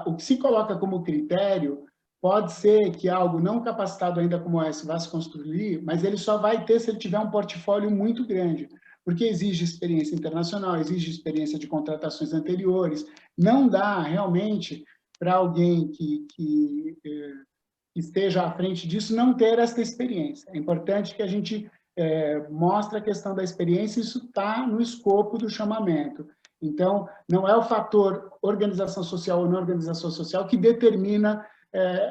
o que se coloca como critério pode ser que algo não capacitado ainda como OS vá se construir, mas ele só vai ter se ele tiver um portfólio muito grande, porque exige experiência internacional, exige experiência de contratações anteriores. Não dá, realmente, para alguém que esteja à frente disso não ter essa experiência. É importante que a gente mostre a questão da experiência, isso está no escopo do chamamento. Então, não é o fator organização social ou não organização social que determina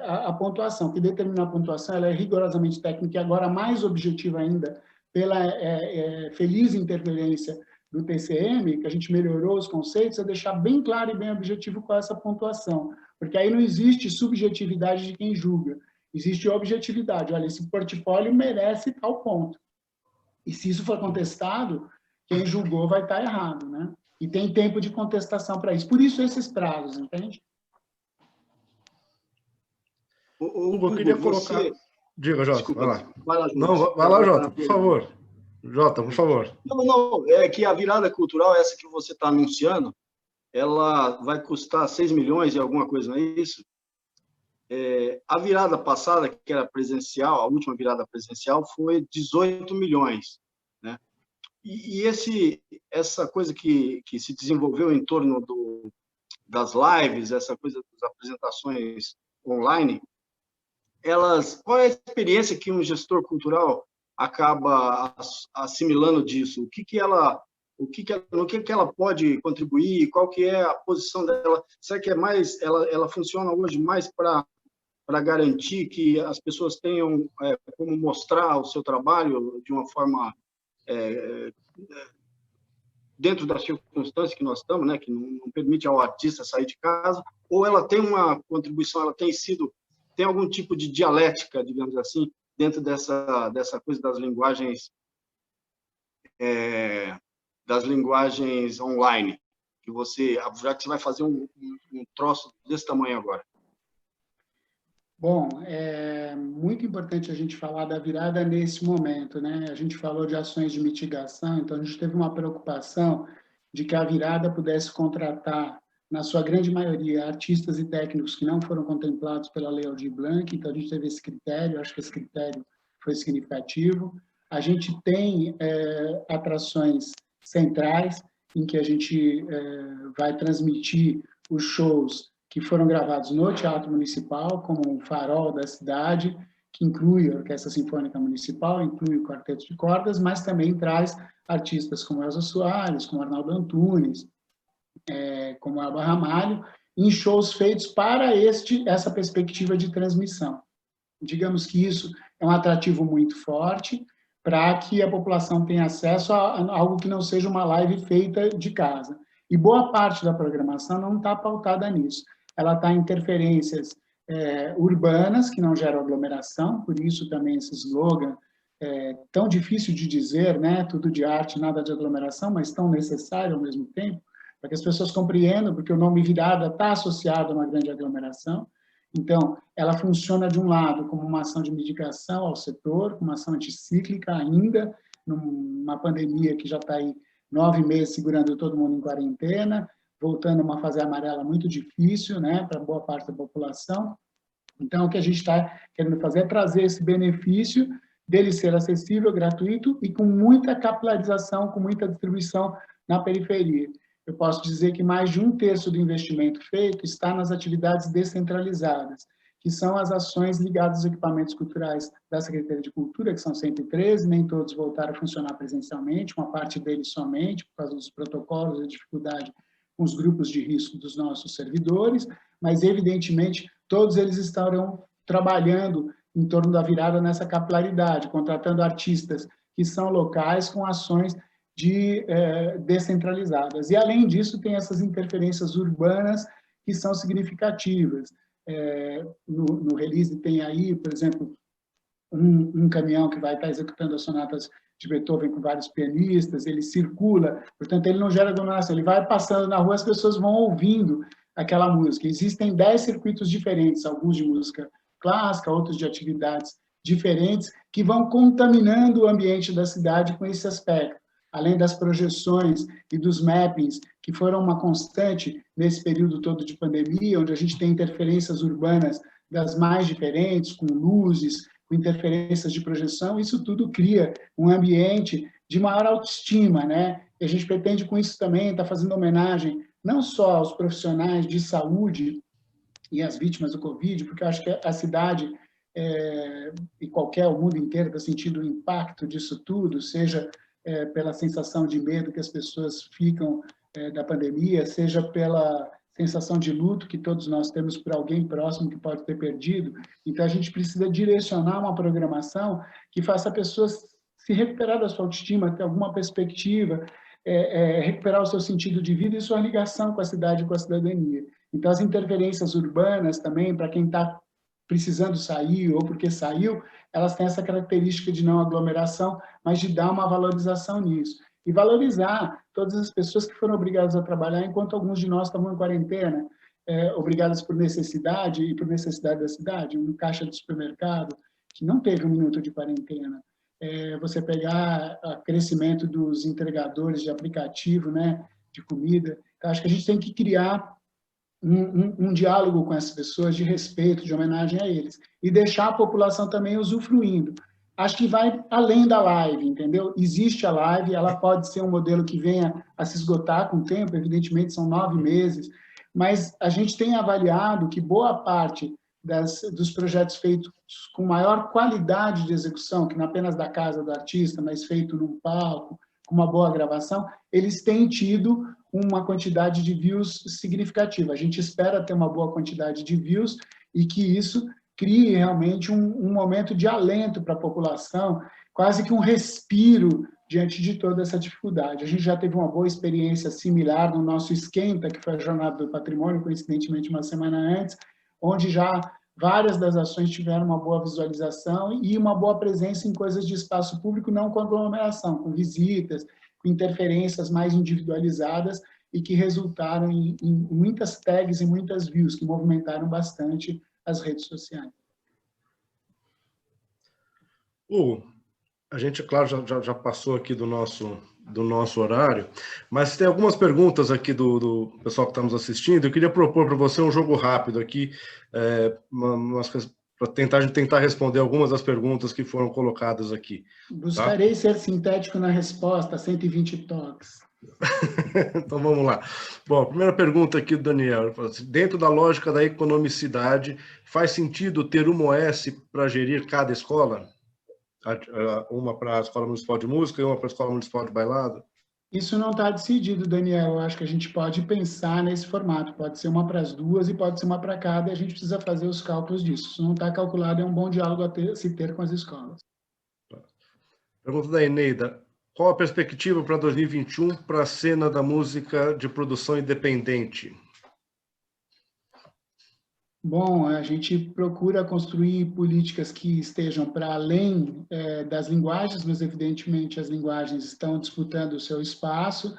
a pontuação. O que determina a pontuação ela é rigorosamente técnica e agora mais objetiva ainda pela feliz interferência do TCM, que a gente melhorou os conceitos, é deixar bem claro e bem objetivo qual é essa pontuação. Porque aí não existe subjetividade de quem julga, existe objetividade. Olha, esse portfólio merece tal ponto. E se isso for contestado, quem julgou vai estar errado, né? E tem tempo de contestação para isso. Por isso esses prazos, entende? Hugo, eu queria colocar... Diga, Jota, Desculpa, vai lá. Vai lá, não, vai lá, Jota, por favor. Jota, por favor. Não, é que a virada cultural, essa que você está anunciando, ela vai custar 6 milhões e alguma coisa, não é isso? A virada passada, que era presencial, a última virada presencial, foi 18 milhões. Né? E essa coisa que se desenvolveu em torno das lives, essa coisa das apresentações online, qual é a experiência que um gestor cultural acaba assimilando disso? No que ela pode contribuir? Qual que é a posição dela? Será que ela funciona hoje mais para garantir que as pessoas tenham como mostrar o seu trabalho de uma forma dentro das circunstâncias que nós estamos, né, que não permite ao artista sair de casa, ou ela tem uma contribuição, ela tem algum tipo de dialética, digamos assim, dentro dessa coisa das linguagens online, já que você vai fazer um troço desse tamanho agora? Bom, é muito importante a gente falar da virada nesse momento, né? A gente falou de ações de mitigação, então a gente teve uma preocupação de que a virada pudesse contratar, na sua grande maioria, artistas e técnicos que não foram contemplados pela Lei Aldir Blanc, então a gente teve esse critério, acho que esse critério foi significativo. A gente tem atrações centrais, em que a gente vai transmitir os shows que foram gravados no Teatro Municipal, como o Farol da Cidade, que inclui a Orquestra Sinfônica Municipal, inclui o Quarteto de Cordas, mas também traz artistas como Elza Soares, como Arnaldo Antunes, como Elba Ramalho, em shows feitos para essa perspectiva de transmissão. Digamos que isso é um atrativo muito forte para que a população tenha acesso a algo que não seja uma live feita de casa. E boa parte da programação não está pautada nisso. Ela está em interferências urbanas, que não geram aglomeração, por isso também esse slogan tão difícil de dizer, né? Tudo de arte, nada de aglomeração, mas tão necessário ao mesmo tempo, para que as pessoas compreendam, porque o nome virada está associado a uma grande aglomeração. Então, ela funciona, de um lado, como uma ação de mitigação ao setor, uma ação anticíclica ainda, numa pandemia que já está aí 9 meses segurando todo mundo em quarentena, voltando a uma fase amarela muito difícil, né, para boa parte da população. Então, o que a gente está querendo fazer é trazer esse benefício dele ser acessível, gratuito e com muita capilarização, com muita distribuição na periferia. Eu posso dizer que mais de 1/3 do investimento feito está nas atividades descentralizadas, que são as ações ligadas aos equipamentos culturais da Secretaria de Cultura, que são 113, nem todos voltaram a funcionar presencialmente, uma parte deles somente, por causa dos protocolos e dificuldade com os grupos de risco dos nossos servidores, mas, evidentemente, todos eles estarão trabalhando em torno da virada nessa capilaridade, contratando artistas que são locais com ações descentralizadas. E, além disso, tem essas interferências urbanas que são significativas. No release tem aí, por exemplo, um caminhão que vai estar executando as sonatas de Beethoven com vários pianistas, ele circula, portanto, ele não gera aglomeração, ele vai passando na rua, as pessoas vão ouvindo aquela música. Existem 10 circuitos diferentes, alguns de música clássica, outros de atividades diferentes, que vão contaminando o ambiente da cidade com esse aspecto. Além das projeções e dos mappings, que foram uma constante nesse período todo de pandemia, onde a gente tem interferências urbanas das mais diferentes, com luzes, com interferências de projeção, isso tudo cria um ambiente de maior autoestima, né? E a gente pretende, com isso também, estar fazendo homenagem não só aos profissionais de saúde e às vítimas do Covid, porque eu acho que a cidade e o mundo inteiro está sentindo o impacto disso tudo, seja pela sensação de medo que as pessoas ficam da pandemia, seja pela sensação de luto que todos nós temos por alguém próximo que pode ter perdido. Então, a gente precisa direcionar uma programação que faça a pessoa se recuperar da sua autoestima, ter alguma perspectiva, recuperar o seu sentido de vida e sua ligação com a cidade e com a cidadania. Então, as interferências urbanas também, para quem está precisando sair ou porque saiu, elas têm essa característica de não aglomeração, mas de dar uma valorização nisso. E valorizar todas as pessoas que foram obrigadas a trabalhar, enquanto alguns de nós estavam em quarentena, obrigadas por necessidade e por necessidade da cidade, um caixa de supermercado que não teve 1 minuto de quarentena. Você pegar o crescimento dos entregadores de aplicativo, né, de comida. Então, acho que a gente tem que criar um diálogo com essas pessoas de respeito, de homenagem a eles, e deixar a população também usufruindo. Acho que vai além da live, entendeu? Existe a live, ela pode ser um modelo que venha a se esgotar com o tempo, evidentemente são 9 meses, mas a gente tem avaliado que boa parte dos projetos feitos com maior qualidade de execução, que não apenas da casa do artista, mas feito num palco, com uma boa gravação, eles têm tido uma quantidade de views significativa. A gente espera ter uma boa quantidade de views e que isso crie realmente um momento de alento para a população, quase que um respiro diante de toda essa dificuldade. A gente já teve uma boa experiência similar no nosso Esquenta, que foi a Jornada do Patrimônio, coincidentemente uma semana antes, onde já várias das ações tiveram uma boa visualização e uma boa presença em coisas de espaço público, não com aglomeração, com visitas, com interferências mais individualizadas e que resultaram em muitas tags e muitas views, que movimentaram bastante as redes sociais. Hugo, a gente, claro, já passou aqui do nosso horário, mas tem algumas perguntas aqui do pessoal que está nos assistindo. Eu queria propor para você um jogo rápido aqui, para tentar responder algumas das perguntas que foram colocadas aqui. Buscarei ser sintético na resposta, 120 toques. Então vamos lá. Bom, a primeira pergunta aqui do Daniel. Dentro da lógica da economicidade, faz sentido ter uma OS para gerir cada escola? Uma para a Escola Municipal de Música e uma para a Escola Municipal de Bailado? Isso não está decidido, Daniel. Eu acho que a gente pode pensar nesse formato. Pode ser uma para as duas e pode ser uma para cada, e a gente precisa fazer os cálculos disso. Isso não está calculado, é um bom diálogo a se ter com as escolas. Pergunta da Eneida. Qual a perspectiva para 2021 para a cena da música de produção independente? Bom, a gente procura construir políticas que estejam para além das linguagens, mas evidentemente as linguagens estão disputando o seu espaço.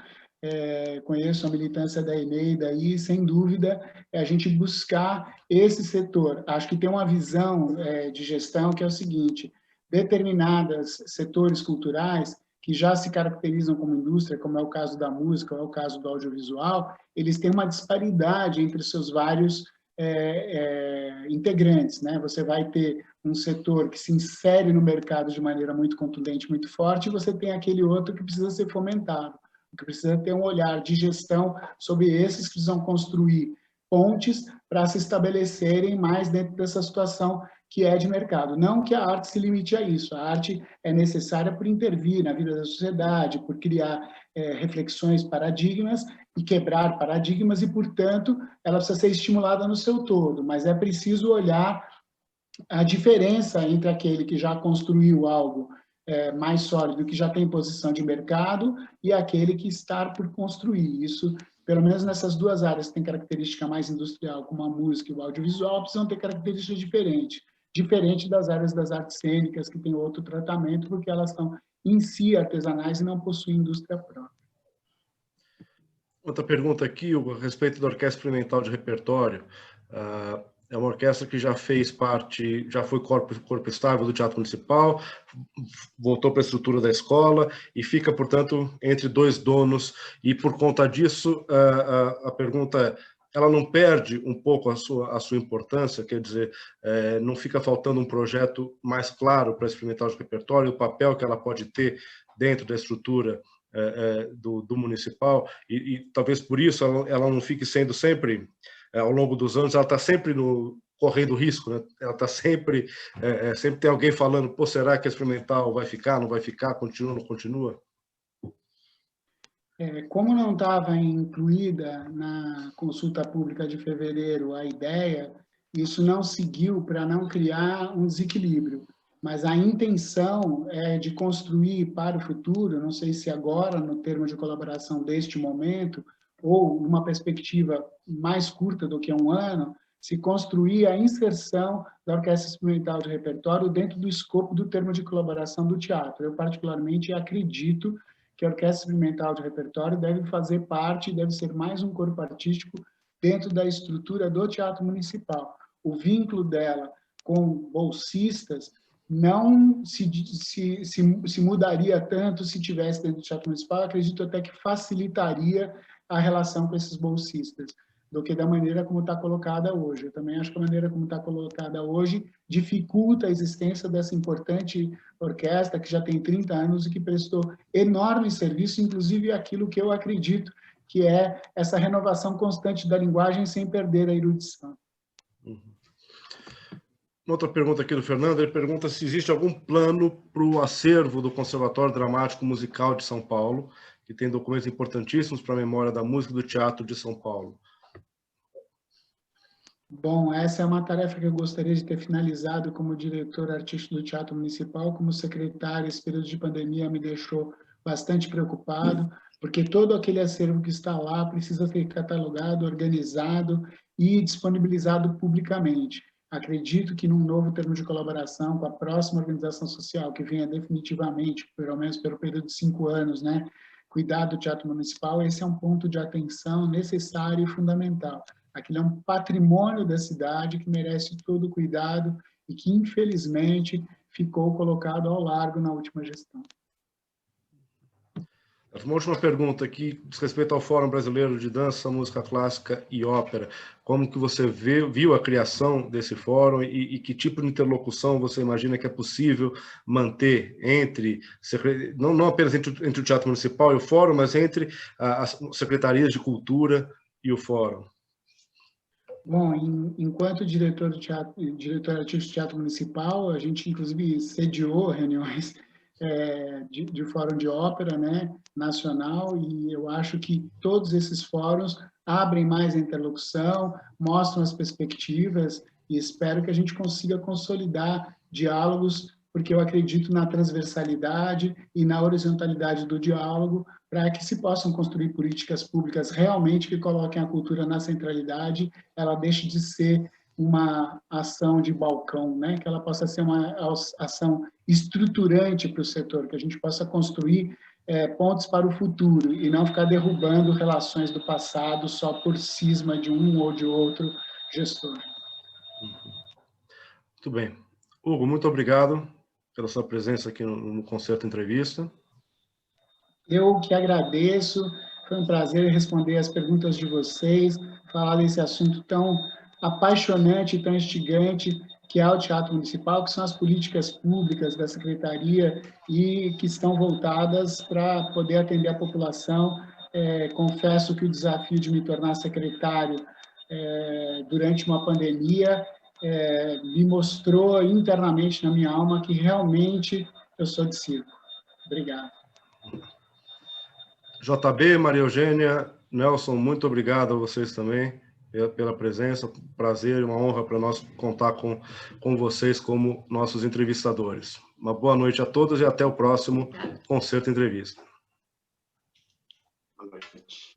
Conheço a militância da Eneida aí, sem dúvida, é a gente buscar esse setor. Acho que tem uma visão de gestão que é o seguinte: determinados setores culturais que já se caracterizam como indústria, como é o caso da música, ou é o caso do audiovisual, eles têm uma disparidade entre os seus vários integrantes, né? Você vai ter um setor que se insere no mercado de maneira muito contundente, muito forte, e você tem aquele outro que precisa ser fomentado, que precisa ter um olhar de gestão sobre esses que precisam construir pontes para se estabelecerem mais dentro dessa situação que é de mercado. Não que a arte se limite a isso, a arte é necessária por intervir na vida da sociedade, por criar reflexões, paradigmas, e quebrar paradigmas, e, portanto, ela precisa ser estimulada no seu todo, mas é preciso olhar a diferença entre aquele que já construiu algo mais sólido, que já tem posição de mercado, e aquele que está por construir. Isso, pelo menos nessas duas áreas que têm característica mais industrial, como a música e o audiovisual, precisam ter características diferentes, diferente das áreas das artes cênicas, que têm outro tratamento, porque elas são em si artesanais e não possuem indústria própria. Outra pergunta aqui, Hugo, a respeito da Orquestra Experimental de Repertório. É uma orquestra que já fez parte, já foi corpo estável do Teatro Municipal, voltou para a estrutura da escola e fica, portanto, entre dois donos. E, por conta disso, a pergunta é: ela não perde um pouco a sua importância? Quer dizer, não fica faltando um projeto mais claro para a Experimental de Repertório, o papel que ela pode ter dentro da estrutura do municipal, e talvez por isso ela não fique sendo sempre, ao longo dos anos, ela está sempre correndo risco, né? Ela está sempre tem alguém falando: pô, será que a Experimental vai ficar, não vai ficar, continua, não continua? Como não estava incluída na consulta pública de fevereiro a ideia, isso não seguiu para não criar um desequilíbrio. Mas a intenção é de construir para o futuro, não sei se agora, no termo de colaboração deste momento, ou numa perspectiva mais curta do que um ano, se construir a inserção da Orquestra Experimental de Repertório dentro do escopo do termo de colaboração do teatro. Eu, particularmente, acredito que a Orquestra Experimental de Repertório deve fazer parte, deve ser mais um corpo artístico dentro da estrutura do Teatro Municipal. O vínculo dela com bolsistas não se mudaria tanto se tivesse dentro do Teatro Municipal. Acredito até que facilitaria a relação com esses bolsistas do que da maneira como está colocada hoje. Eu também acho que a maneira como está colocada hoje dificulta a existência dessa importante orquestra, que já tem 30 anos e que prestou enorme serviço, inclusive aquilo que eu acredito que é essa renovação constante da linguagem sem perder a erudição. Uma outra pergunta aqui do Fernando, ele pergunta se existe algum plano para o acervo do Conservatório Dramático Musical de São Paulo, que tem documentos importantíssimos para a memória da música e do teatro de São Paulo. Bom, essa é uma tarefa que eu gostaria de ter finalizado como diretor artístico do Teatro Municipal. Como secretário, esse período de pandemia me deixou bastante preocupado, porque todo aquele acervo que está lá precisa ser catalogado, organizado e disponibilizado publicamente. Acredito que num novo termo de colaboração com a próxima organização social, que venha definitivamente, pelo menos pelo período de 5 anos, né, cuidar do Teatro Municipal, esse é um ponto de atenção necessário e fundamental. Aquilo é um patrimônio da cidade que merece todo o cuidado e que, infelizmente, ficou colocado ao largo na última gestão. Uma última pergunta aqui, diz respeito ao Fórum Brasileiro de Dança, Música Clássica e Ópera. Como que você viu a criação desse fórum e que tipo de interlocução você imagina que é possível manter entre, não apenas entre o Teatro Municipal e o Fórum, mas entre as secretarias de cultura e o Fórum? Bom, enquanto diretor artístico do Teatro Municipal, a gente, inclusive, sediou reuniões de fórum de ópera, né, nacional, e eu acho que todos esses fóruns abrem mais a interlocução, mostram as perspectivas, e espero que a gente consiga consolidar diálogos, porque eu acredito na transversalidade e na horizontalidade do diálogo, para que se possam construir políticas públicas realmente que coloquem a cultura na centralidade, ela deixe de ser uma ação de balcão, né? Que ela possa ser uma ação estruturante para o setor, que a gente possa construir pontos para o futuro e não ficar derrubando relações do passado só por cisma de um ou de outro gestor. Muito bem. Hugo, muito obrigado pela sua presença aqui no Concerto Entrevista. Eu que agradeço, foi um prazer responder as perguntas de vocês, falar desse assunto tão apaixonante e tão instigante que é o Teatro Municipal, que são as políticas públicas da Secretaria e que estão voltadas para poder atender a população. Confesso que o desafio de me tornar secretário durante uma pandemia me mostrou internamente na minha alma que realmente eu sou de circo. Obrigado. JB, Maria Eugênia, Nelson, muito obrigado a vocês também pela presença. Prazer e uma honra para nós contar com vocês como nossos entrevistadores. Uma boa noite a todos e até o próximo Concerto Entrevista. Boa noite.